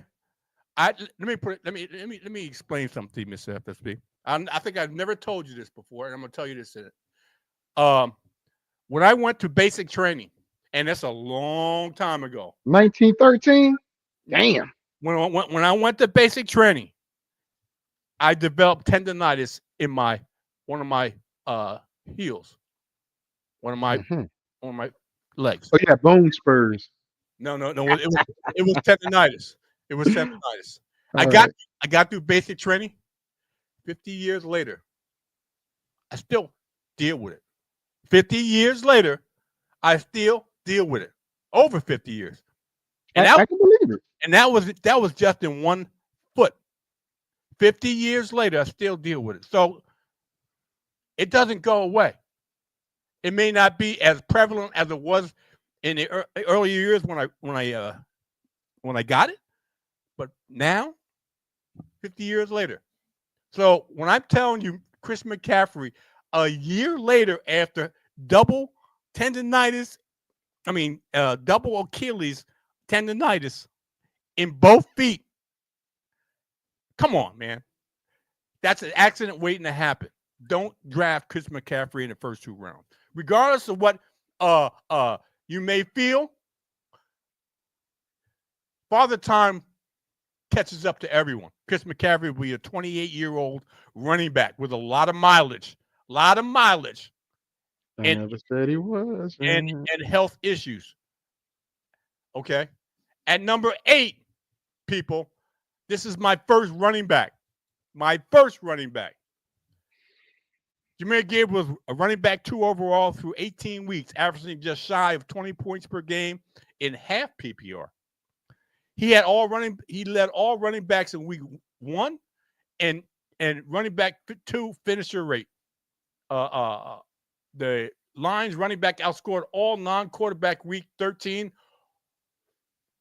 Let me explain something to you, Mr. FSB. I think I've never told you this before, and I'm going to tell you this. When I went to basic training, and that's a long time ago. 1913? Damn. When I went to basic training, I developed tendonitis in one of my heels. One of my legs. Oh, yeah, bone spurs. No. It was tendonitis. It was tendonitis. I got through basic training. 50 years later, I still deal with it. 50 years later, I still deal with it. Over 50 years. And I can believe it. And that was just in one foot. 50 years later, I still deal with it. So it doesn't go away. It may not be as prevalent as it was in the early years when I got it, but now, 50 years later. So when I'm telling you, Chris McCaffrey, a year later after double Achilles tendonitis in both feet. Come on, man. That's an accident waiting to happen. Don't draft Chris McCaffrey in the first 2 rounds. Regardless of what you may feel, Father Time catches up to everyone. Chris McCaffrey will be a 28-year-old running back with a lot of mileage. I never said he was. And health issues. Okay. At number 8, people, this is my first running back. Jameer Gibbs was a running back 2 overall through 18 weeks, averaging just shy of 20 points per game in half PPR. He led all running backs in week 1 and running back 2 finisher rate. The Lions running back outscored all non-quarterback week 13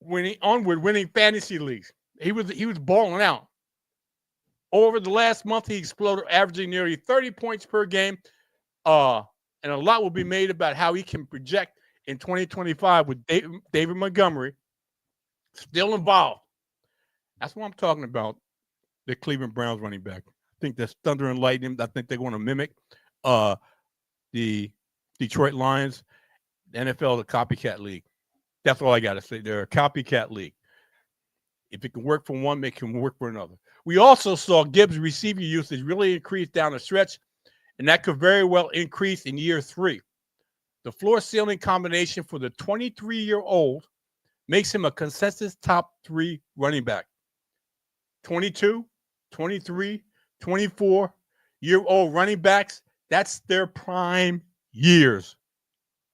winning fantasy leagues. He was balling out. Over the last month, he exploded, averaging nearly 30 points per game. And a lot will be made about how he can project in 2025 with David Montgomery still involved. That's what I'm talking about, the Cleveland Browns running back. I think that's Thunder and Lightning. I think they're going to mimic the Detroit Lions. The NFL is a copycat league. That's all I got to say. They're a copycat league. If it can work for one, it can work for another. We also saw Gibbs' receiving usage really increase down the stretch, and that could very well increase in year 3. The floor-ceiling combination for the 23-year-old makes him a consensus top 3 running back. 22, 23, 24-year-old running backs, that's their prime years.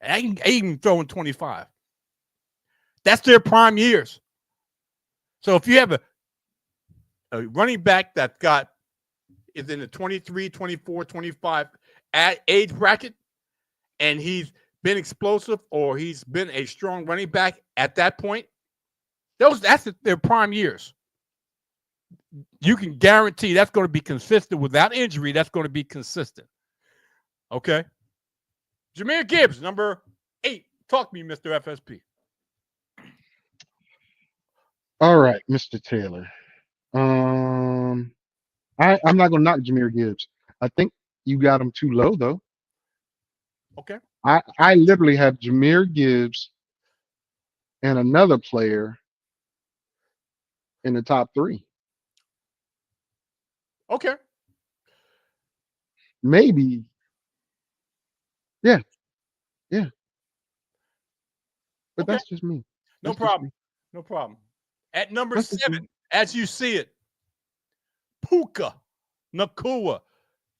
I even throw in 25. That's their prime years. So if you have running back that is in the 23, 24, 25 age bracket, and he's been explosive or he's been a strong running back at that point, that's their prime years. You can guarantee that's going to be consistent without injury. That's going to be consistent. Okay. Jahmyr Gibbs, number 8. Talk to me, Mr. FSP. All right, Mr. Taylor. I'm not gonna knock Jahmyr Gibbs. I think you got him too low though. Okay. I literally have Jahmyr Gibbs and another player in the top 3. Okay. Maybe. Yeah. But okay. That's just me. No problem. No problem. At number 7, as you see it, Puka Nacua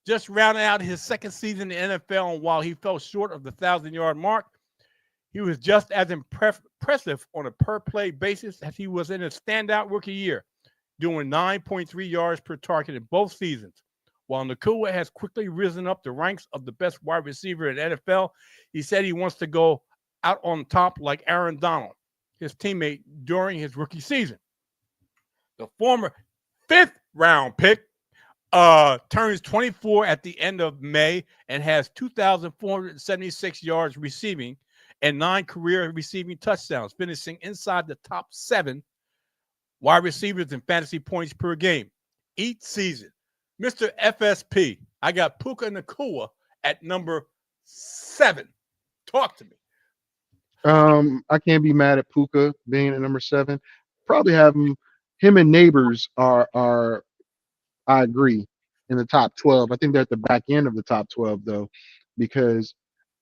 just rounded out his second season in the NFL, and while he fell short of the 1,000-yard mark, he was just as impressive on a per-play basis as he was in his standout rookie year, doing 9.3 yards per target in both seasons. While Nacua has quickly risen up the ranks of the best wide receiver in the NFL, he said he wants to go out on top like Aaron Donald, his teammate during his rookie season. The former 5th-round pick turns 24 at the end of May and has 2,476 yards receiving and 9 career receiving touchdowns, finishing inside the top 7 wide receivers in fantasy points per game each season. Mr. FSP, I got Puka Nacua at number 7. Talk to me. I can't be mad at Puka being at number 7. Probably have him and Neighbors are I agree in the top 12. I think they're at the back end of the top 12 though, because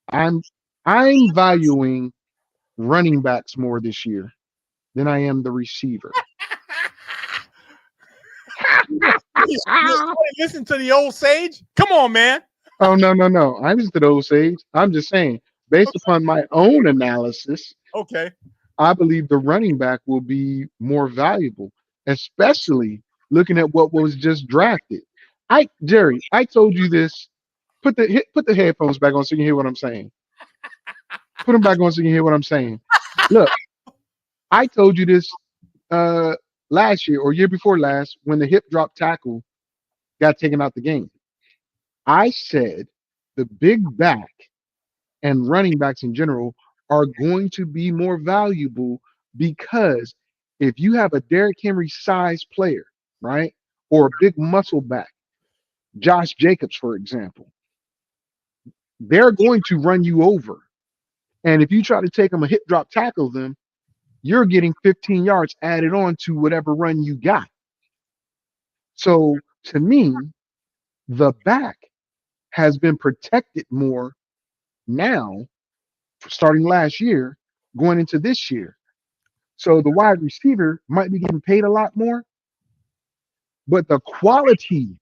I'm valuing running backs more this year than I am the receiver. Listen to the old sage. Come on, man. Oh no. I'm just the old sage. I'm just saying, based upon my own analysis, okay, I believe the running back will be more valuable, especially looking at what was just drafted. Jerry, I told you this. Put the headphones back on so you can hear what I'm saying. Put them back on so you can hear what I'm saying. Look, I told you this last year or year before last when the hip drop tackle got taken out the game. I said the big back and running backs in general are going to be more valuable because if you have a Derrick Henry size player, right, or a big muscle back, Josh Jacobs, for example, they're going to run you over. And if you try to take them a hip drop tackle them, you're getting 15 yards added on to whatever run you got. So to me, the back has been protected more now, starting last year, going into this year. So the wide receiver might be getting paid a lot more, but the quality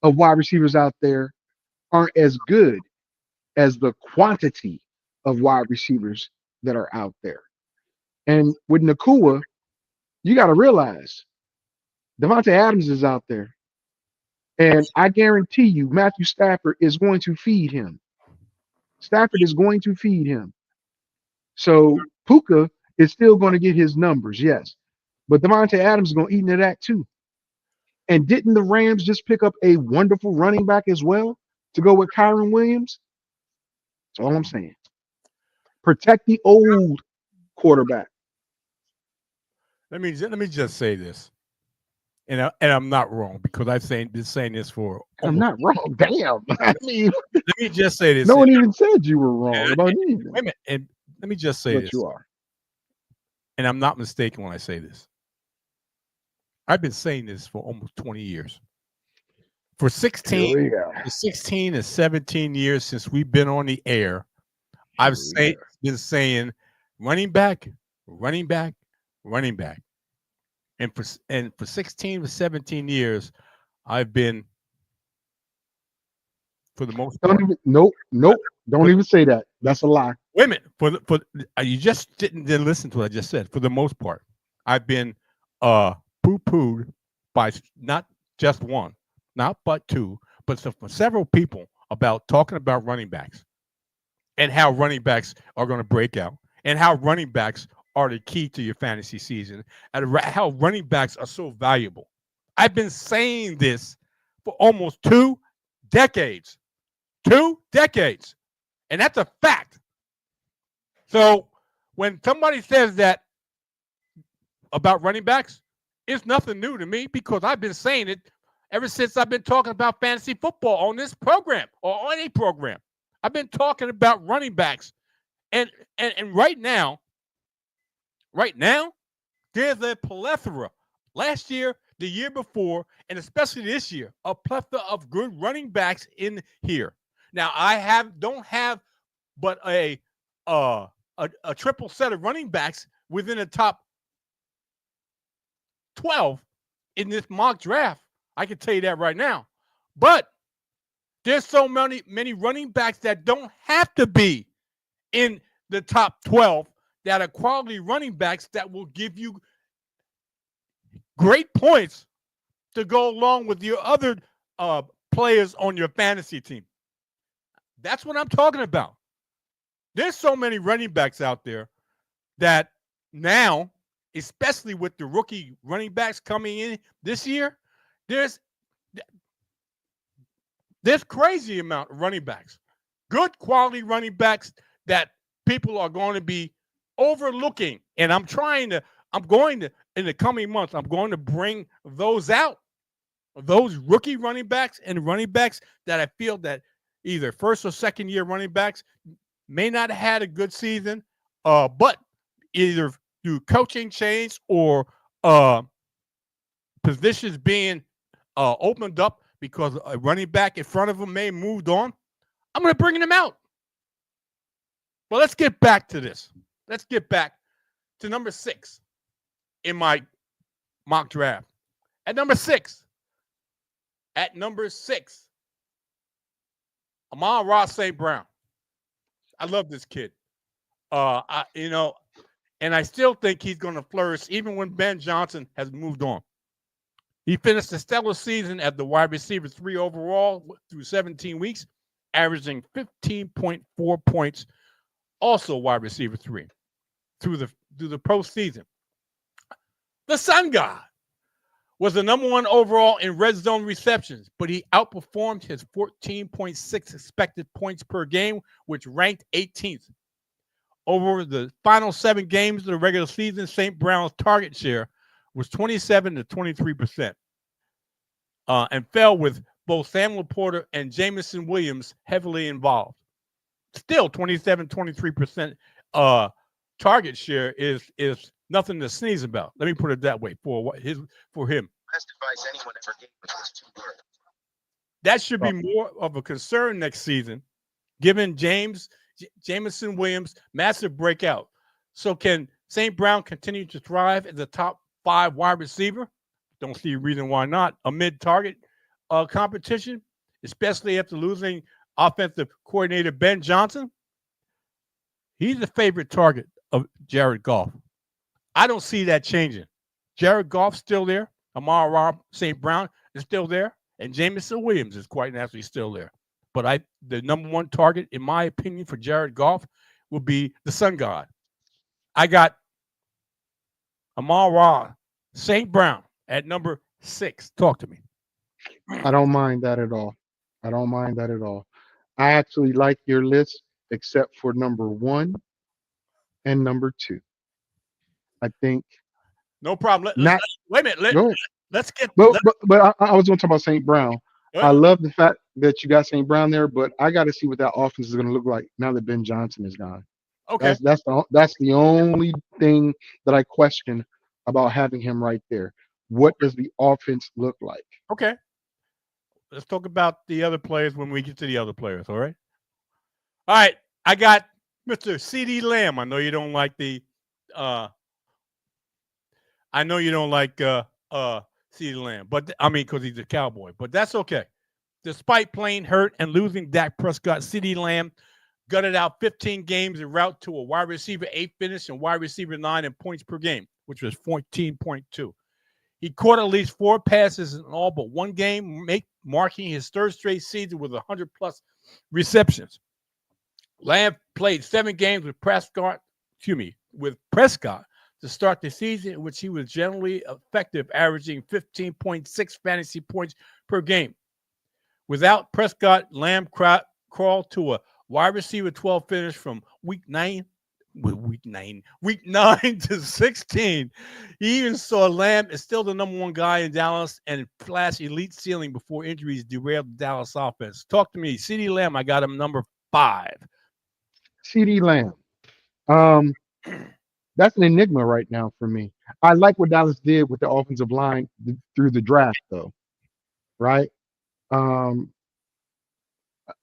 of wide receivers out there aren't as good as the quantity of wide receivers that are out there. And with Nacua, you got to realize Devontae Adams is out there. And I guarantee you, Matthew Stafford is going to feed him. Stafford is going to feed him. So Puka is still going to get his numbers, yes. But Devontae Adams is going to eat into that too. And didn't the Rams just pick up a wonderful running back as well to go with Kyron Williams? That's all I'm saying. Protect the old quarterback. Let me just say this, and I'm not wrong because I've been saying this for. I'm not wrong. Damn. I mean, let me just say this. No one even said you were wrong about anything. Wait a minute, and let me just say but this. You are, and I'm not mistaken when I say this. I've been saying this for almost 20 years. For 16 and 17 years since we've been on the air, I've been saying running back. And for 16 to 17 years, I've been, for the most part. Nope. Don't even say that. That's a lie. Wait a minute. You just didn't listen to what I just said. For the most part, I've been poo-pooed by not just one, not but two, but several people about talking about running backs and how running backs are going to break out and how running backs are the key to your fantasy season and how running backs are so valuable. I've been saying this for almost 2 decades. 2 decades. And that's a fact. So when somebody says that about running backs, it's nothing new to me because I've been saying it ever since I've been talking about fantasy football on this program or on any program. I've been talking about running backs. And right now, there's a plethora. Last year, the year before, and especially this year, a plethora of good running backs in here. Now, I don't have but a triple set of running backs within the top 12 in this mock draft. I can tell you that right now. But there's so many running backs that don't have to be in the top 12 that are quality running backs that will give you great points to go along with your other players on your fantasy team. That's what I'm talking about. There's so many running backs out there that now, especially with the rookie running backs coming in this year, there's crazy amount of running backs, good quality running backs that people are going to be overlooking. And I'm going to, in the coming months, I'm going to bring those out, those rookie running backs and running backs that I feel that either first or second year running backs may not have had a good season, but either through coaching change or positions being opened up because a running back in front of them may have moved on, I'm going to bring them out. Well, let's get back to this. Let's get back to number 6 in my mock draft. At number 6, Amon-Ra St. Brown. I love this kid. And I still think he's going to flourish even when Ben Johnson has moved on. He finished a stellar season at the wide receiver 3 overall through 17 weeks, averaging 15.4 points, also wide receiver 3 through the postseason. The Sun God was the number 1 overall in red zone receptions, but he outperformed his 14.6 expected points per game, which ranked 18th. Over the final 7 games of the regular season, St. Brown's target share was 27 to 23%, and fell with both Sam Laporta and Jameson Williams heavily involved. Still, 27-23% target share is nothing to sneeze about. Let me put it that way for him. Best advice anyone ever gave was 2 words. That should be more of a concern next season, given Jameson Williams' massive breakout. So can St. Brown continue to thrive as a top 5 wide receiver? Don't see a reason why not. Amid target competition, especially after losing offensive coordinator Ben Johnson. He's the favorite target of Jared Goff. I don't see that changing. Jared Goff's still there. Amon-Ra St. Brown is still there. And Jameson Williams is quite naturally still there. But the number 1 target, in my opinion, for Jared Goff will be the Sun God. I got Amon-Ra St. Brown at number 6. Talk to me. I don't mind that at all. I actually like your list, except for number 1 and number 2. I think. No problem. Wait a minute. Let's get. But I was going to talk about St. Brown. I love the fact that you got St. Brown there, but I got to see what that offense is going to look like now that Ben Johnson is gone. Okay. That's the only thing that I question about having him right there. What does the offense look like? Okay. Let's talk about the other players when we get to the other players, all right? All right. I got Mr. CeeDee Lamb. I know you don't like CeeDee Lamb, but because he's a Cowboy, but that's okay. Despite playing hurt and losing Dak Prescott, CeeDee Lamb gutted out 15 games en route to a wide receiver 8 finish and wide receiver 9 in points per game, which was 14.2. He caught at least 4 passes in all but one game, marking his third straight season with 100-plus receptions. Lamb played 7 games with Prescott to start the season, in which he was generally effective, averaging 15.6 fantasy points per game. Without Prescott, Lamb crawled to a wide receiver 12 finish from week 9 to 16. He even saw Lamb is still the number 1 guy in Dallas and flash elite ceiling before injuries derailed the Dallas offense. Talk to me. CeeDee Lamb, I got him number 5. CeeDee Lamb. That's an enigma right now for me. I like what Dallas did with the offensive line through the draft, though. Right? I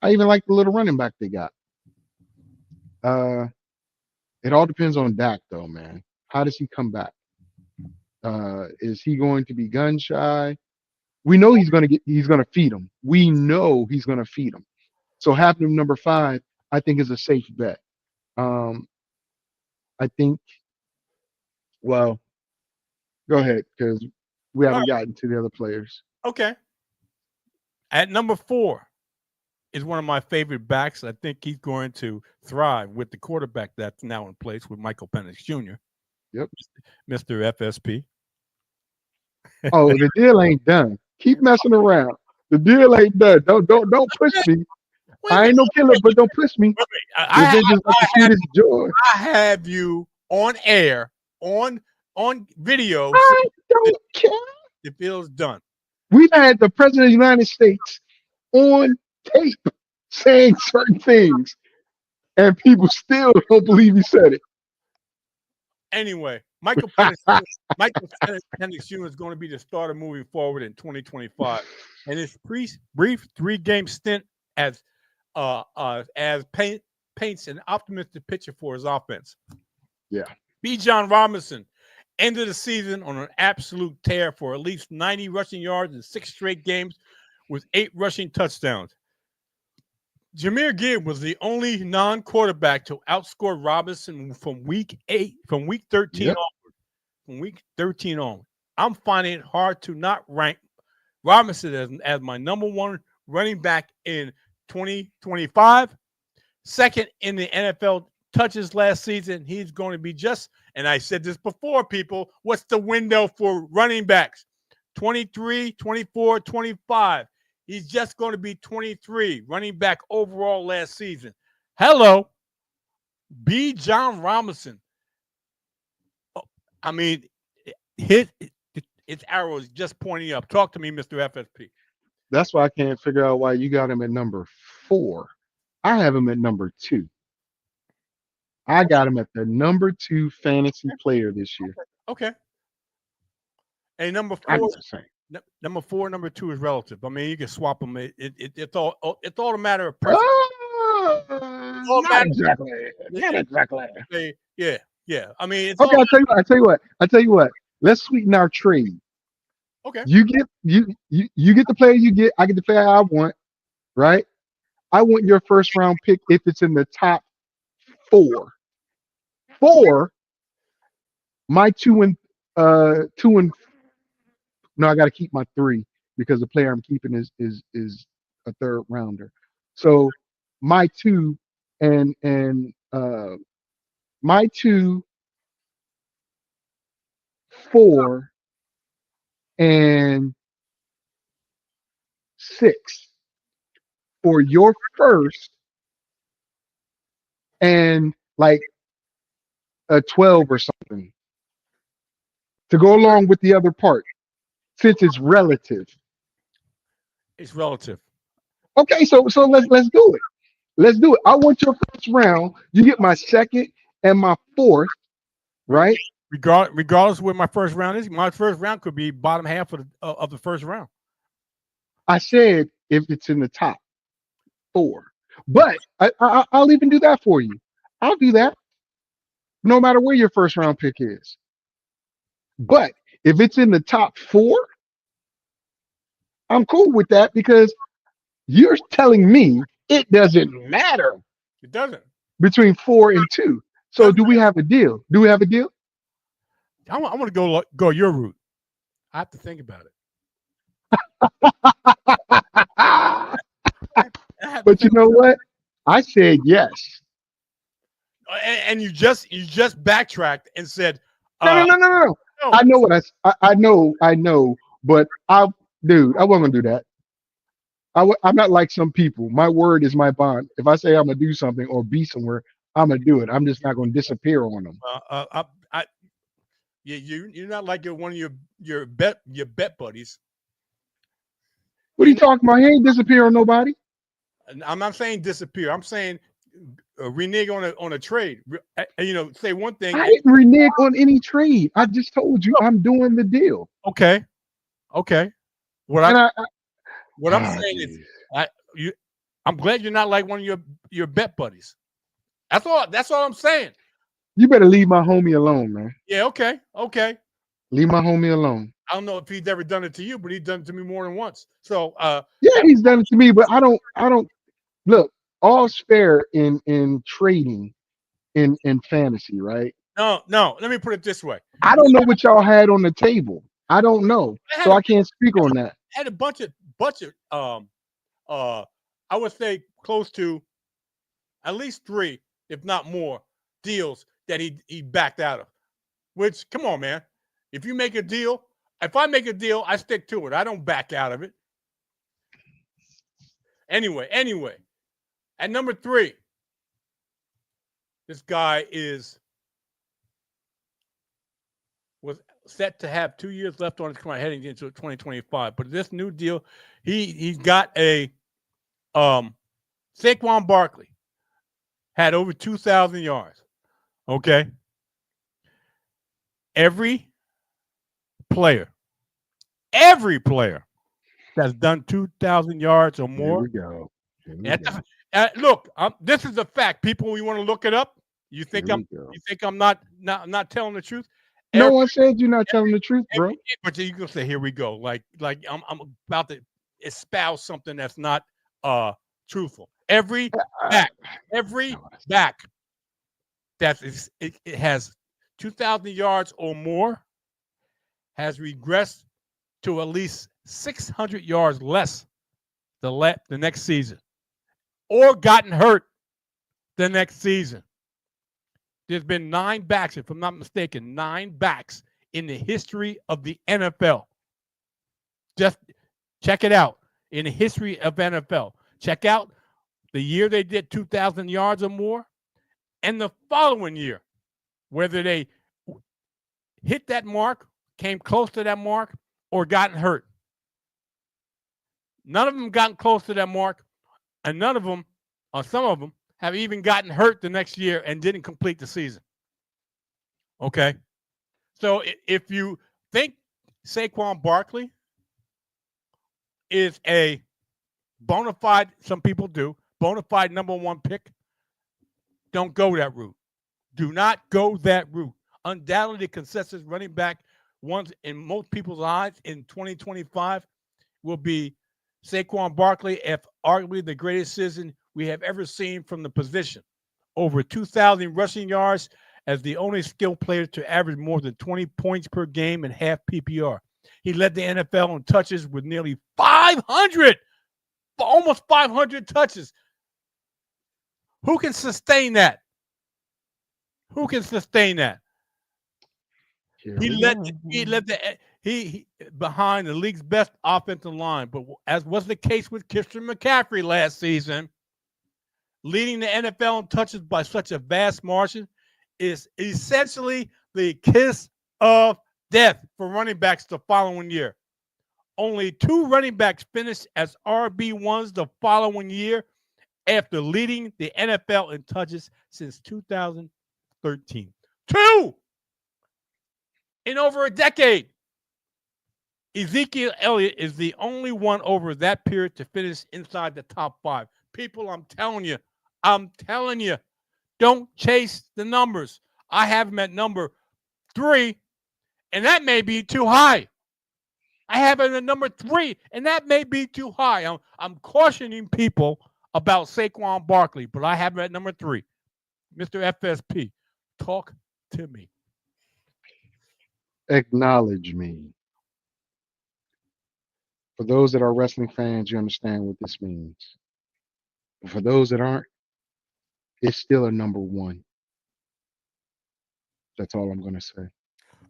even like the little running back they got. It all depends on Dak, though, man. How does he come back? Is he going to be gun shy? We know he's going to feed him. We know he's going to feed him. So having him number 5, I think, is a safe bet. I think. Well, go ahead, because we haven't gotten to the other players. Okay. At number 4 is one of my favorite backs. I think he's going to thrive with the quarterback that's now in place with Michael Penix Jr. Yep. Mr. FSP. Oh, the deal ain't done. Keep messing around. The deal ain't done. Don't push me. I ain't no killer, but don't push me. I have you on air, on video. I don't care. The deal's done. We've had the president of the United States on tape saying certain things, and people still don't believe he said it. Anyway, Michael Penix Jr. is going to be the starter moving forward in 2025, and his brief 3-game stint as paints an optimistic picture for his offense. Yeah. Bijan Robinson ended the season on an absolute tear for at least 90 rushing yards in 6 straight games with 8 rushing touchdowns. Jahmyr Gibbs was the only non-quarterback to outscore Robinson from week 13 onward. From week 13 on. I'm finding it hard to not rank Robinson as my number 1 running back in 2025. Second in the NFL touches last season. He's going to be just, and I said this before, people, what's the window for running backs? 23, 24, 25. He's just going to be 23 running back overall last season. Hello, Bijan Robinson. I mean, his arrow is just pointing up. Talk to me, Mr. FSP. That's why I can't figure out why you got him at number 4. I have him at number 2. I got him at the number 2 fantasy player this year. Okay. And number 4, number 2 is relative. I mean, you can swap them. It's all a matter of preference. Not exactly. Not exactly. Yeah. I mean, it's okay. I tell you what. Let's sweeten our trade. Okay. You get the player you get. I get the player I want. Right. I want your first round pick if it's in the top 4. 4. My 2 and no, I got to keep my 3 because the player I'm keeping is a 3rd rounder. So my 2 and my 2, 4, and 6 for your first, and like a 12 or something to go along with the other part, since it's relative. It's relative. Okay, so let's do it. Let's do it. I want your first round. You get my 2nd and my 4th, right? Regardless of where my first round is, my first round could be bottom half of the first round. I said if it's in the top 4, but I'll even do that for you. I'll do that, no matter where your first round pick is. But if it's in the top 4, I'm cool with that because you're telling me it doesn't matter. It doesn't. Between 4 and 2. So do we have a deal? Do we have a deal? I want to go your route. I have to think about it. But you know what? I said yes. And you just backtracked and said, No. no. I know what I know. But dude, I wasn't gonna do that. I'm not like some people. My word is my bond. If I say I'm gonna do something or be somewhere, I'm gonna do it. I'm just not gonna disappear on them. You're not like one of your bet buddies. What are you talking about? He ain't disappear on nobody. I'm not saying disappear. I'm saying renege on a trade. Say one thing. I didn't renege on any trade. I just told you I'm doing the deal. Okay. What I'm saying geez. is, I'm glad you're not like one of your bet buddies. That's all I'm saying. You better leave my homie alone, man. Yeah. Okay. Leave my homie alone. I don't know if he's ever done it to you, but he's done it to me more than once. So yeah, he's done it to me, but I don't look. All's fair in trading in fantasy, right? No. Let me put it this way. I don't know what y'all had on the table. I don't know, so I can't speak on that. I had a bunch of I would say close to at least 3, if not more, deals that he backed out of. Which, come on, man. If you make a deal, if I make a deal, I stick to it. I don't back out of it. Anyway. At number 3, this guy was set to have 2 years left on his contract heading into 2025. But this new deal, he's got a Saquon Barkley had over 2,000 yards. Okay. Every player that's done 2,000 yards or more. Here we go. Look, this is a fact. People, you want to look it up? You think I'm not telling the truth? No one said you're not telling the truth, bro. But you can say, here we go. Like I'm about to espouse something that's not truthful. Every back that it has 2,000 yards or more has regressed to at least 600 yards less the next season, or gotten hurt the next season. There's been 9 backs, if I'm not mistaken, 9 backs in the history of the NFL. Just check it out. In the history of NFL, check out the year they did 2,000 yards or more, and the following year, whether they hit that mark, came close to that mark, or gotten hurt. None of them gotten close to that mark, and none of them, or some of them, have even gotten hurt the next year and didn't complete the season. Okay? So if you think Saquon Barkley is a bona fide, some people do, bona fide number 1 pick, don't go that route. Do not go that route. Undoubtedly, consensus running back ones in most people's eyes in 2025 will be Saquon Barkley, if arguably the greatest season we have ever seen from the position. Over 2,000 rushing yards as the only skilled player to average more than 20 points per game in half PPR. He led the NFL in touches with nearly 500, almost 500 touches. Who can sustain that? He behind the league's best offensive line, but as was the case with Christian McCaffrey last season, leading the NFL in touches by such a vast margin is essentially the kiss of death for running backs the following year. Only 2 running backs finished as RB1s the following year after leading the NFL in touches since 2013. 2 in over a decade. Ezekiel Elliott is the only one over that period to finish inside the top 5. People, I'm telling you, don't chase the numbers. I have him at number 3, and that may be too high. I have him at number 3, and that may be too high. I'm cautioning people about Saquon Barkley, but I have him at number 3. Mr. FSP, talk to me. Acknowledge me. For those that are wrestling fans, you understand what this means. For those that aren't, it's still a number one. That's all I'm going to say.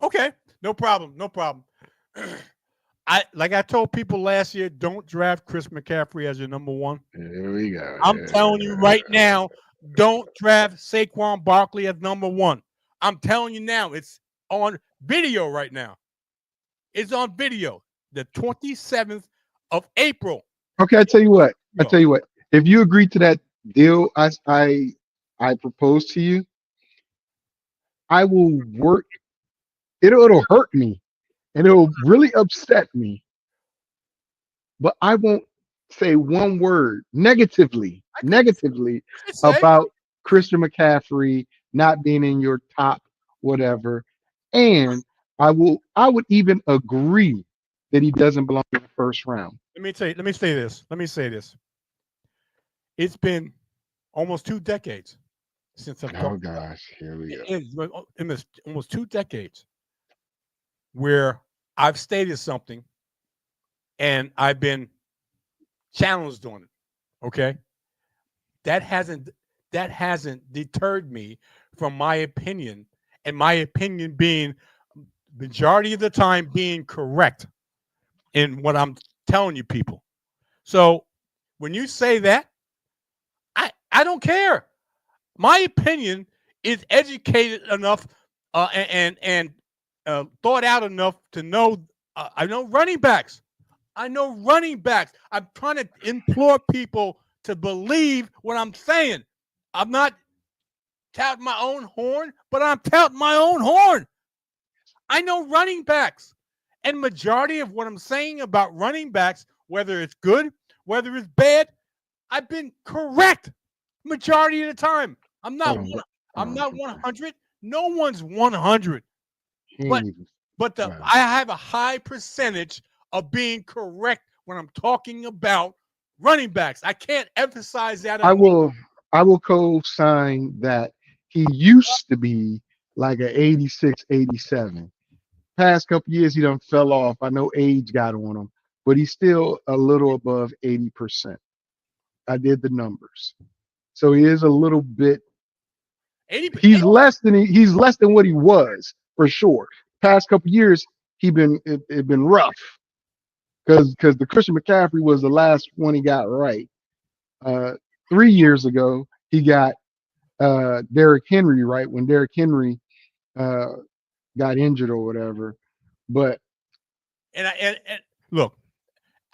Okay, no problem, no problem. I told people last year, don't draft Chris McCaffrey as your number one. Here we go. I'm telling you right now, don't draft Saquon Barkley as number one. I'm telling you now, it's on video right now. It's on video, the 27th of April. Okay, I tell you what. If you agree to that deal, I propose to you, I will work. It'll hurt me, and it'll really upset me. But I won't say one word negatively about Christian McCaffrey not being in your top whatever. And I would even agree that he doesn't belong in the first round. Let me say this. It's been almost 2 decades since I've Oh gosh, here we go. It's almost 2 decades where I've stated something and I've been challenged on it. Okay. That hasn't deterred me from my opinion, and my opinion being majority of the time being correct in what I'm telling you people. So when you say that, I don't care. My opinion is educated enough and thought out enough to know. I know running backs. I'm trying to implore people to believe what I'm saying. I'm not touting my own horn, but I'm touting my own horn. I know running backs. And majority of what I'm saying about running backs, whether it's good, whether it's bad, I've been correct majority of the time. I'm not 100. No one's 100. But I have a high percentage of being correct when I'm talking about running backs. I can't emphasize that enough. I will co-sign that he used to be like an 86, 87. Past couple years, he done fell off. I know age got on him, but he's still a little above 80%. I did the numbers, so he is a little bit. 80%. He's less than what he was for sure. Past couple years, it been rough because the Christian McCaffrey was the last one he got right. 3 years ago, he got Derrick Henry right when Derrick Henry got injured or whatever. But and look,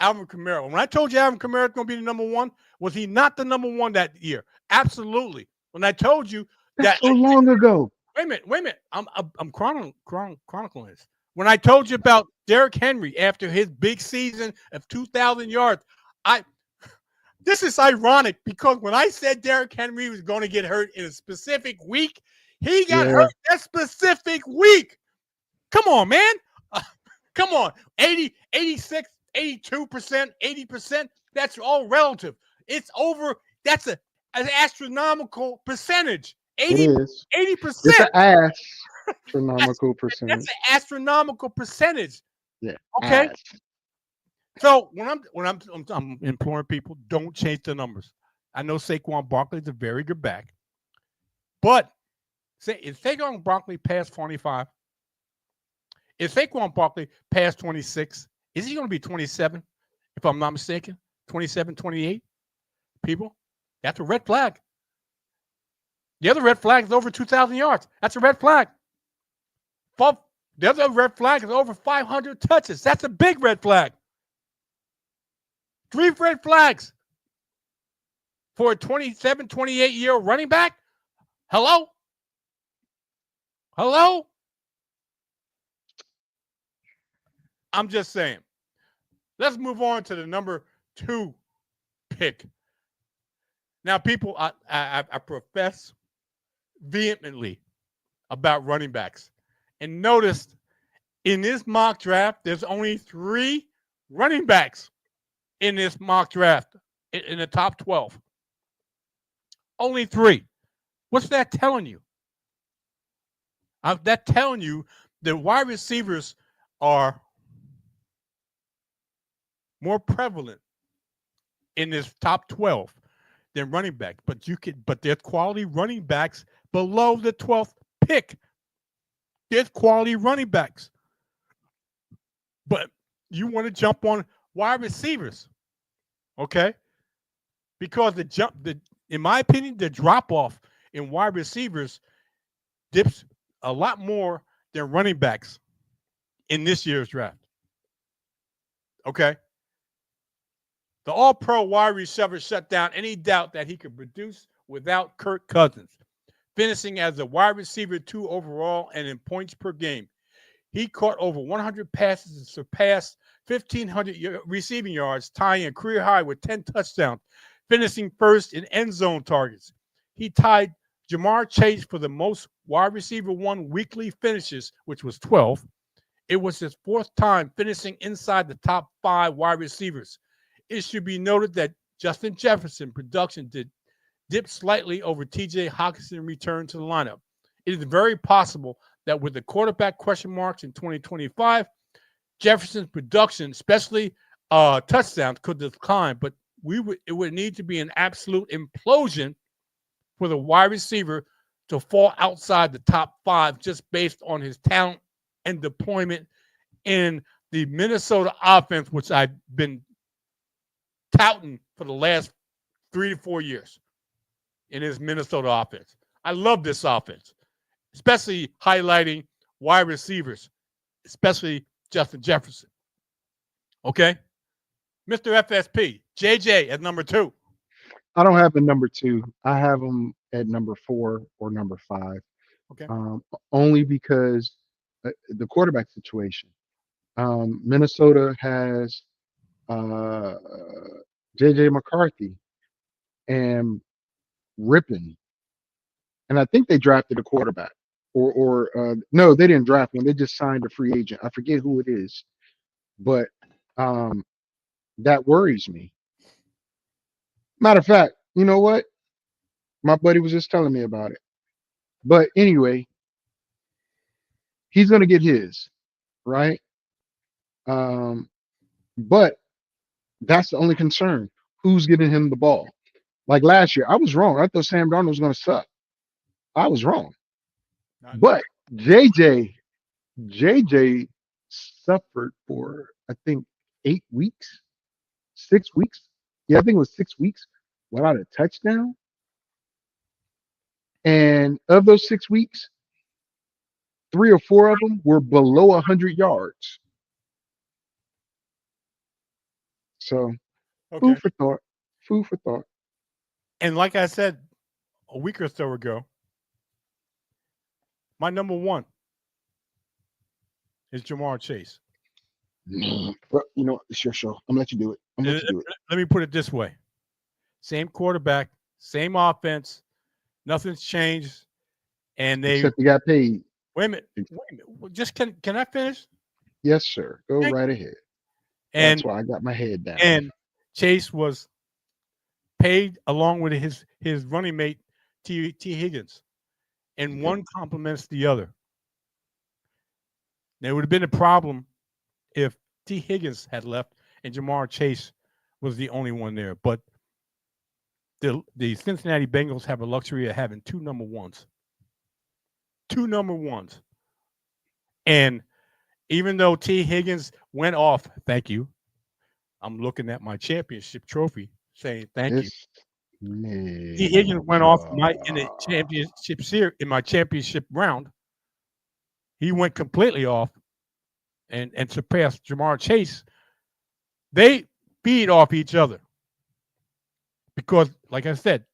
Alvin Kamara. When I told you Alvin Kamara is going to be the number one, was he not the number one that year? Absolutely. When I told you that's so long ago. Wait a minute. I'm chronicling this. When I told you about Derrick Henry after his big season of 2,000 yards, this is ironic because when I said Derrick Henry was going to get hurt in a specific week, he got hurt that specific week. Come on, man. Come on. 80, 86, 82%, 80%. That's all relative. It's over. That's an astronomical percentage. 80%. It is. 80%. It's an astronomical percentage. That's an astronomical percentage. Yeah. Okay. So when I'm imploring people, don't change the numbers. I know Saquon Barkley is a very good back, but if Saquon Barkley past 45, if Saquon Barkley past 26, is he going to be 27? If I'm not mistaken, 27, 28. People, that's a red flag. The other red flag is over 2,000 yards. That's a red flag. The other red flag is over 500 touches. That's a big red flag. 3 red flags for a 27, 28-year-old running back? Hello? I'm just saying. Let's move on to the number 2 pick. Now, people, I profess vehemently about running backs. And notice in this mock draft, there's only 3 running backs in this mock draft in the top 12. Only 3. What's that telling you? That's telling you that wide receivers are more prevalent in this top 12 than running back. But there's quality running backs below the 12th pick. There's quality running backs. But you want to jump on wide receivers, okay? Because in my opinion, the drop off in wide receivers dips a lot more than running backs in this year's draft. Okay? The All-Pro wide receiver shut down any doubt that he could produce without Kirk Cousins, finishing as a wide receiver 2 overall and in points per game. He caught over 100 passes and surpassed 1,500 receiving yards, tying a career high with 10 touchdowns, finishing first in end zone targets. He tied Jamar Chase for the most wide receiver 1 weekly finishes, which was 12. It was his 4th time finishing inside the top 5 wide receivers. It should be noted that Justin Jefferson production dipped slightly over T.J. Hockenson return to the lineup. It is very possible that with the quarterback question marks in 2025, Jefferson's production, especially touchdowns, could decline. But it would need to be an absolute implosion for the wide receiver to fall outside the top 5 just based on his talent and deployment in the Minnesota offense, which I've been touting for the last 3 to 4 years in his Minnesota offense. I love this offense, especially highlighting wide receivers, especially Justin Jefferson. Okay? Mr. FSP, JJ at number 2. I don't have the number 2. I have him at number 4 or number 5. Okay. Only because the quarterback situation. Minnesota has JJ McCarthy and Rippon. And I think they drafted a quarterback. Or no, they didn't draft one. They just signed a free agent. I forget who it is. But that worries me. Matter of fact, you know what? My buddy was just telling me about it. But anyway, he's going to get his, right? But that's the only concern. Who's giving him the ball? Like last year, I was wrong. I thought Sam Darnold was going to suck. I was wrong. But JJ suffered for, I think, 8 weeks, 6 weeks. Yeah, I think it was 6 weeks without a touchdown. And of those 6 weeks, 3 or 4 of them were below 100 yards. So, food for thought. Food for thought. And like I said a week or so ago, my number 1 is Jamar Chase. But you know, it's your show. I'm gonna let you do it. Let me put it this way: same quarterback, same offense, nothing's changed, and except they got paid. Wait a minute. Just can I finish? Yes, sir. Go right ahead. And that's why I got my head down. And Chase was paid along with his running mate T. Higgins, and one complements the other. There would have been a problem if T. Higgins had left and Jamar Chase was the only one there. But the Cincinnati Bengals have a luxury of having 2 number 1s. 2 number 1s. And even though T. Higgins went off, thank you. I'm looking at my championship trophy saying thank you. T. Higgins went off in the championship series, in my championship round. He went completely off and surpassed Jamar Chase. They feed off each other because, like I said,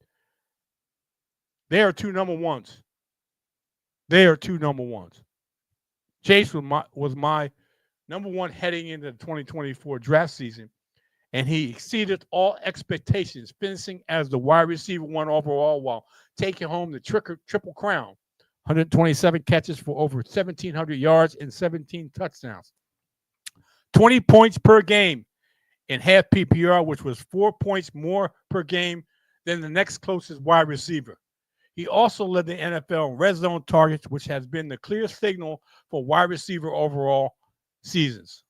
they are 2 number 1s. They are 2 number 1s. Chase was my number 1 heading into the 2024 draft season, and he exceeded all expectations, finishing as the wide receiver 1 overall while taking home the triple crown. 127 catches for over 1,700 yards and 17 touchdowns. 20 points per game in half PPR, which was 4 points more per game than the next closest wide receiver. He also led the NFL in red zone targets, which has been the clear signal for wide receiver overall seasons.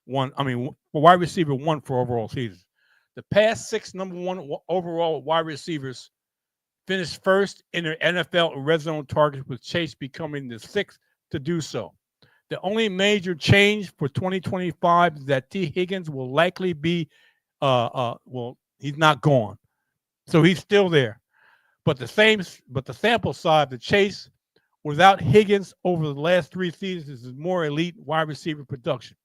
one. I mean, wide receiver one for overall seasons. The past 6 number one overall wide receivers finished first in their NFL red zone targets, with Chase becoming the 6th to do so. The only major change for 2025 is that T. Higgins will likely be, well, he's not gone, so he's still there. But the sample size of Chase without Higgins over the last 3 seasons is more elite wide receiver production.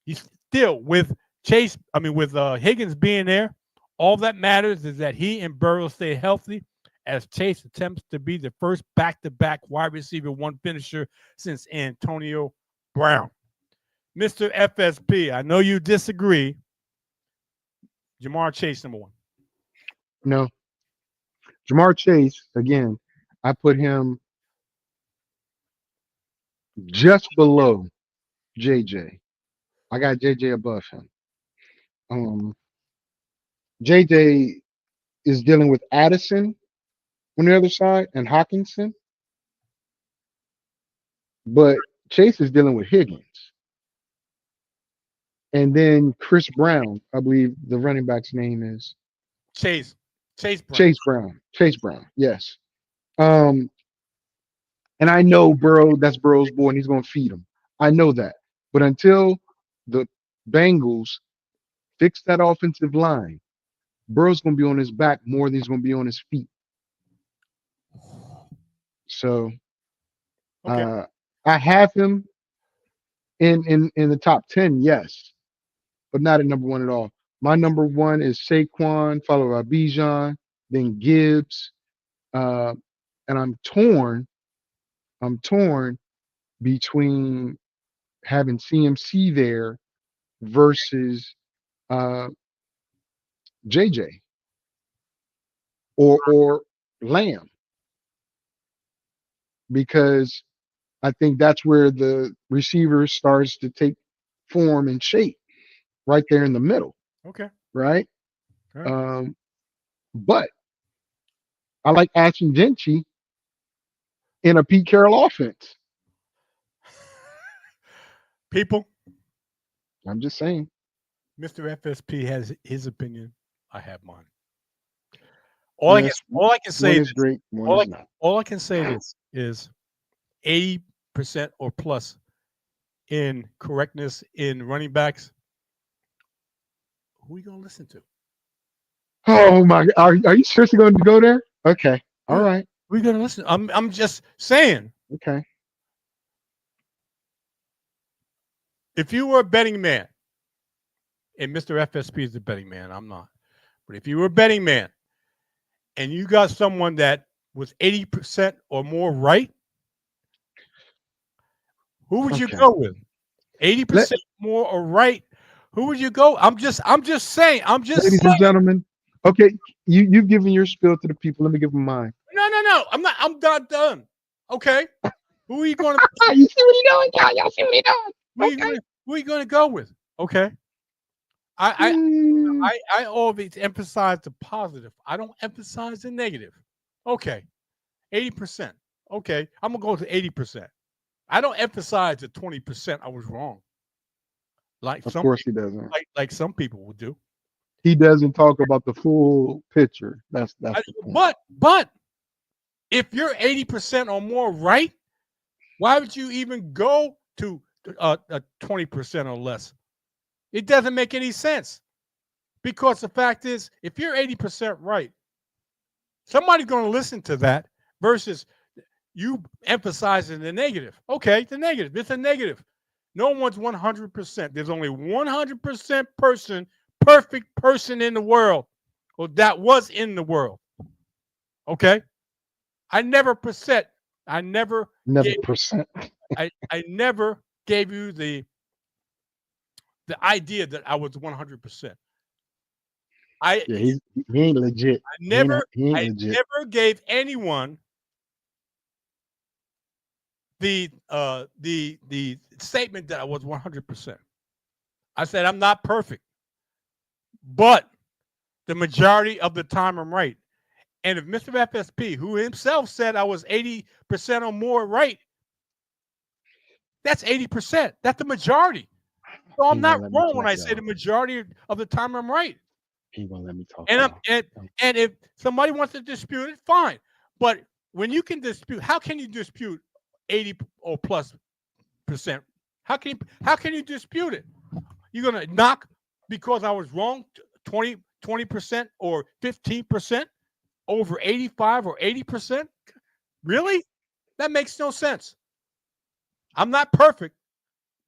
He's still with Chase. I mean, with Higgins being there, all that matters is that he and Burrow stay healthy, as Chase attempts to be the first back-to-back wide receiver one finisher since Antonio Brown. Mr. FSP, I know you disagree. Jamar Chase, number one. No. Jamar Chase, again, I put him just below JJ. I got JJ above him. JJ is dealing with Addison on the other side and Hawkinson, but Chase is dealing with Higgins. And then Chris Brown, I believe the running back's name is Chase Brown. Chase Brown, yes. And I know Burrow, that's Burrow's boy, and he's going to feed him. I know that. But until the Bengals fix that offensive line, Burrow's going to be on his back more than he's going to be on his feet. So Okay. I have him in the top 10, yes, but not at number one at all. My number one is Saquon, followed by Bijan, then Gibbs. And I'm torn between having CMC there versus JJ or Lamb, because I think that's where the receiver starts to take form and shape, right there in the middle. Okay. Right. All right. But I like Ashton Gentry in a Pete Carroll offense. People, I'm just saying. Mr. FSP has his opinion. I have mine. All I can say one is great, one is not. All I can say is 80% or plus in correctness in running backs. Who are you gonna listen to? Oh my! Are you seriously going to go there? Okay, all right. We're gonna listen. I'm just saying. Okay. If you were a betting man, and Mr. FSP is the betting man, I'm not. But if you were a betting man, and you got someone that was 80% or more right, who would you go with? 80% more or right? Who would you go? I'm just saying. Ladies and gentlemen. Okay, you've given your spiel to the people. Let me give them mine. No. I'm not done. Okay. Who are you going to? You see what he's doing, y'all? Y'all see what he's doing? Who are you going to go with? Okay. I always emphasize the positive. I don't emphasize the negative. Okay. 80%. Okay. I'm gonna go to 80%. I don't emphasize the 20% I was wrong. Like of course he doesn't. Like some people would do. He doesn't talk about the full picture. That's the point. But if you're 80% or more right, why would you even go to 20% or less? It doesn't make any sense. Because the fact is, if you're 80% right, somebody's going to listen to that versus you emphasizing the negative. Okay, the negative. It's a negative. No one's 100%. There's only 100% perfect person in the world, or that was in the world. Okay? I never gave you the idea that I was 100%. He ain't legit. I never gave anyone the statement that I was 100%. I said I'm not perfect, but the majority of the time I'm right. And if Mr. FSP, who himself said I was 80% or more right, that's 80%. That's the majority. So I'm He not won't let me wrong when talk, I say the y'all. majority of the time I'm right. He won't let me talk, And I'm y'all. and if somebody wants to dispute it, fine. But when you can dispute, how can you dispute 80 or plus percent? How can you dispute it? You're gonna knock because I was wrong 20% or 15% over 85 or 80%? Really? That makes no sense. I'm not perfect,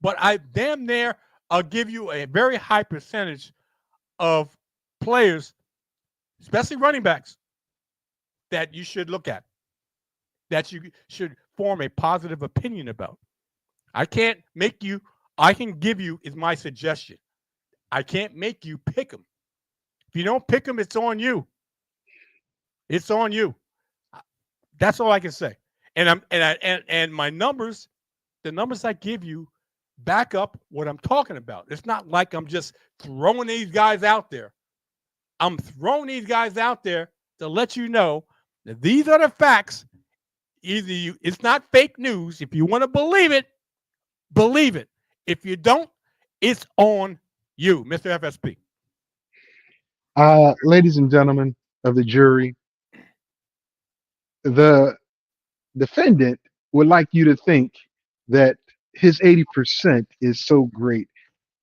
but I damn near I'll give you a very high percentage of players, especially running backs, that you should look at, that you should form a positive opinion about. I can't make you, I can give you is my suggestion. I can't make you pick them. If you don't pick them, it's on you. It's on you. That's all I can say. And my numbers, the numbers I give you back up what I'm talking about. It's not like I'm just throwing these guys out there. I'm throwing these guys out there to let you know that these are the facts. Either you, it's not fake news. If you want to believe it, believe it. If you don't, it's on you, Mr. FSP. Ladies and gentlemen of the jury, the defendant would like you to think that his 80% is so great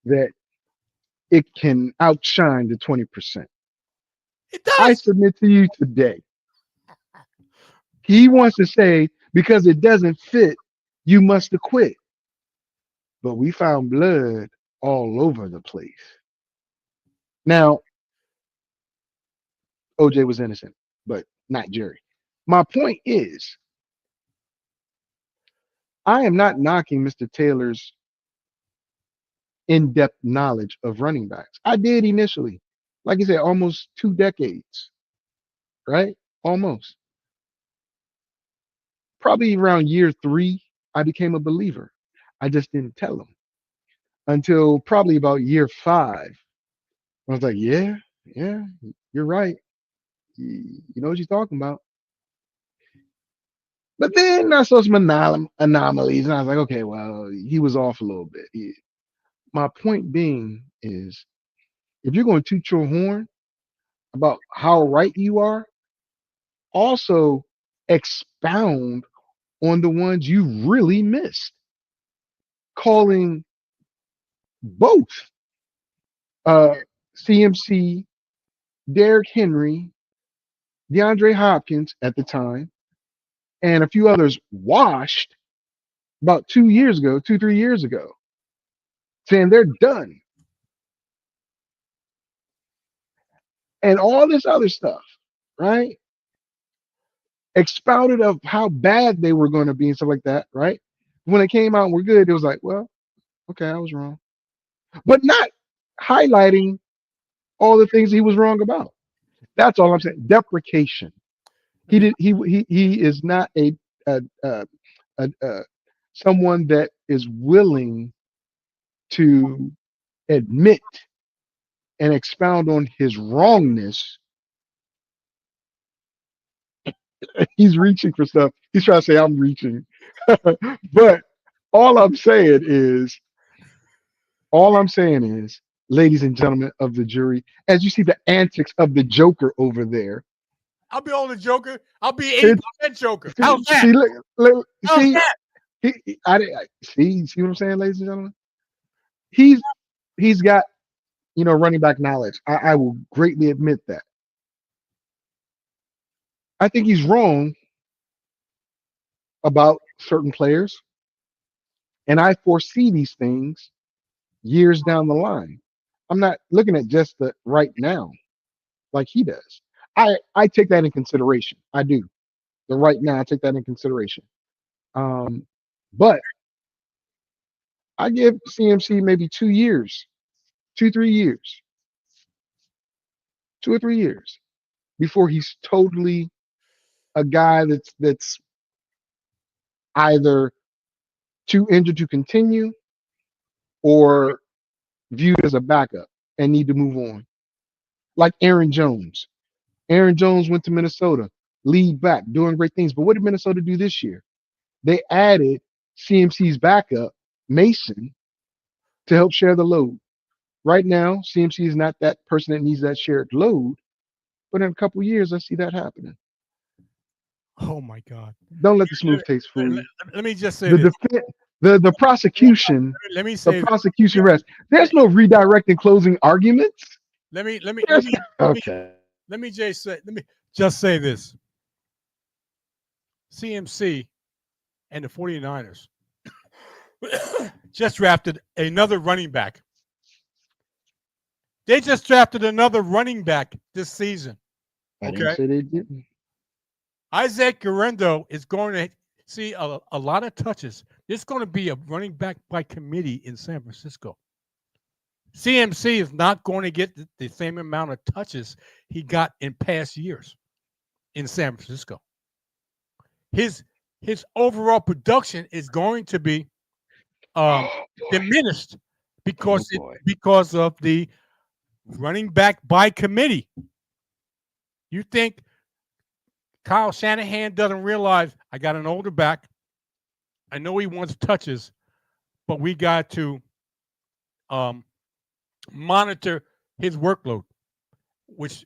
that it can outshine the 20%. It I does. submit to you today, he wants to say because it doesn't fit, you must acquit. But we found blood all over the place. Now, OJ was innocent, but not Jerry. My point is, I am not knocking Mr. Taylor's in-depth knowledge of running backs. I did initially, like I said, almost 2 decades, right? Almost. Probably around year 3, I became a believer. I just didn't tell him until probably about year 5. I was like, yeah, yeah, you're right. You know what you're talking about. But then I saw some anomalies, and I was like, okay, well, he was off a little bit. My point being is, if you're going to toot your horn about how right you are, also expound on the ones you really missed, calling both uh, CMC, Derrick Henry, DeAndre Hopkins at the time, and a few others washed about 2 years ago, 3 years ago, saying they're done. And all this other stuff, right? Expounded of how bad they were going to be and stuff like that, right? When it came out and we're good, it was like, well, okay, I was wrong. But not highlighting all the things he was wrong about. That's all I'm saying. Deprecation. He is not a, a someone that is willing to admit and expound on his wrongness. He's reaching for stuff. He's trying to say I'm reaching. But all I'm saying is, all I'm saying is, ladies and gentlemen of the jury, as you see the antics of the Joker over there, I'll be on the Joker. I'll be it's 80% Joker. How's that? see, look, How's see, that? see what I'm saying, ladies and gentlemen. He's he's got running back knowledge. I will greatly admit that. I think he's wrong about certain players, and I foresee these things years down the line. I'm not looking at just the right now like he does. I take that in consideration. I do. The right now, I take that in consideration. Um, but I give CMC maybe 2 years, 2, 3 years, 2 or 3 years before he's totally a guy that's either too injured to continue or viewed as a backup and need to move on. Like Aaron Jones. Aaron Jones went to Minnesota, lead back, doing great things. But what did Minnesota do this year? They added CMC's backup, Mason, to help share the load. Right now, CMC is not that person that needs that shared load, but in a couple of years, I see that happening. Oh my God! Don't let the smooth taste fool Let, you. let me just say The this. defense, the prosecution, Let me the say. prosecution rests. There's no redirecting closing arguments. Let me Okay. let me just say this. CMC and the 49ers just drafted another running back. They just drafted another running back this season. I didn't Okay. say they didn't. Isaac Guerrero is going to see a lot of touches. There's going to be a running back by committee in San Francisco. CMC is not going to get the same amount of touches he got in past years in San Francisco. His overall production is going to be diminished because because of the running back by committee. You think Kyle Shanahan doesn't realize I got an older back? I know he wants touches, but we got to monitor his workload, which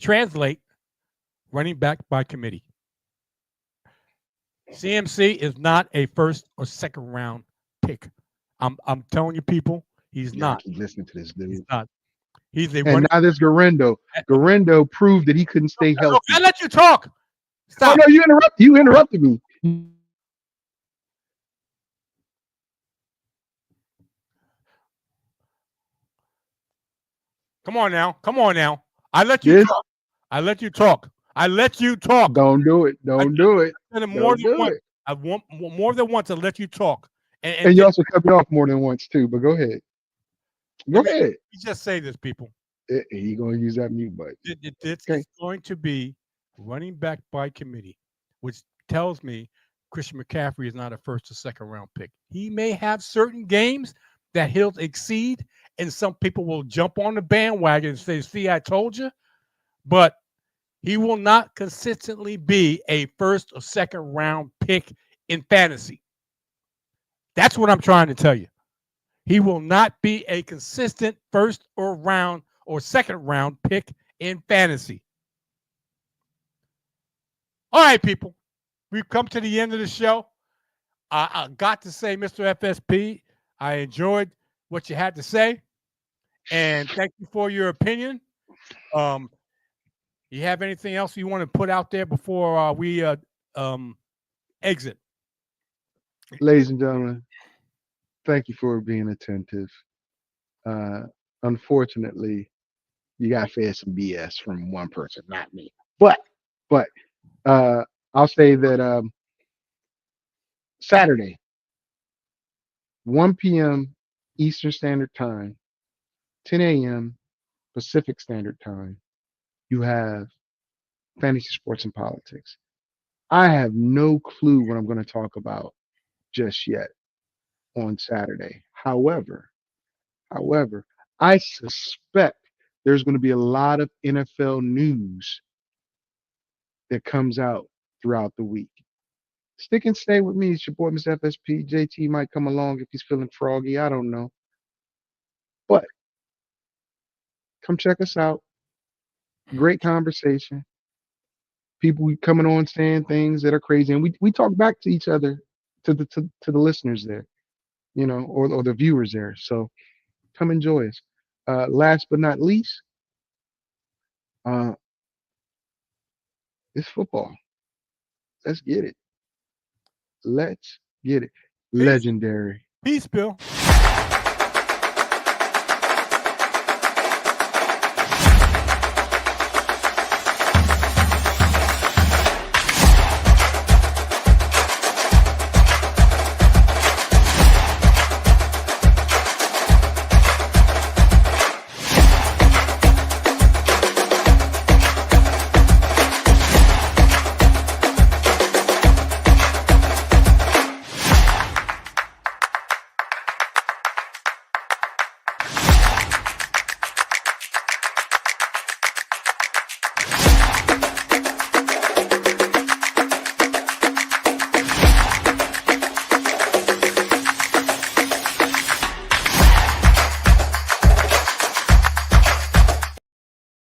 translate running back by committee. CMC is not a first or second round pick. I'm telling you, people, he's not. Keep listening to this dude. He's not. He's a And running. now there's Garendo. Garendo proved that he couldn't stay healthy. I let you talk. Stop. Oh no, you interrupted me. Come on now. I let you talk. I let you talk. Don't do it. Don't do it. More than once. I want more than once to let you talk. And you also cut me off more than once too. But go ahead. Go ahead. You just say this, people. He gonna use that mute button. It's going to be running back by committee, which tells me Christian McCaffrey is not a first or second round pick. He may have certain games that he'll exceed, and some people will jump on the bandwagon and say, "See, I told you," but he will not consistently be a first or second round pick in fantasy. That's what I'm trying to tell you. He will not be a consistent first or second round pick in fantasy. All right, people. We've come to the end of the show. I got to say, Mr. FSP, I enjoyed what you had to say. And thank you for your opinion. You have anything else you want to put out there before we exit? Ladies and gentlemen, thank you for being attentive. Unfortunately, you got fed some BS from one person, not me. But I'll say that Saturday, 1 p.m. Eastern Standard Time, 10 a.m. Pacific Standard Time, you have Fantasy Sports and Politics. I have no clue what I'm going to talk about just yet on Saturday. However, I suspect there's going to be a lot of NFL news that comes out throughout the week. Stick and stay with me. It's your boy, Mr. FSP. JT might come along if he's feeling froggy. I don't know. But come check us out. Great conversation. People coming on saying things that are crazy. And we talk back to each other, to the listeners there, or the viewers there. So come enjoy us. Last but not least, it's football. Let's get it. Let's get it. Legendary. Peace, Bill.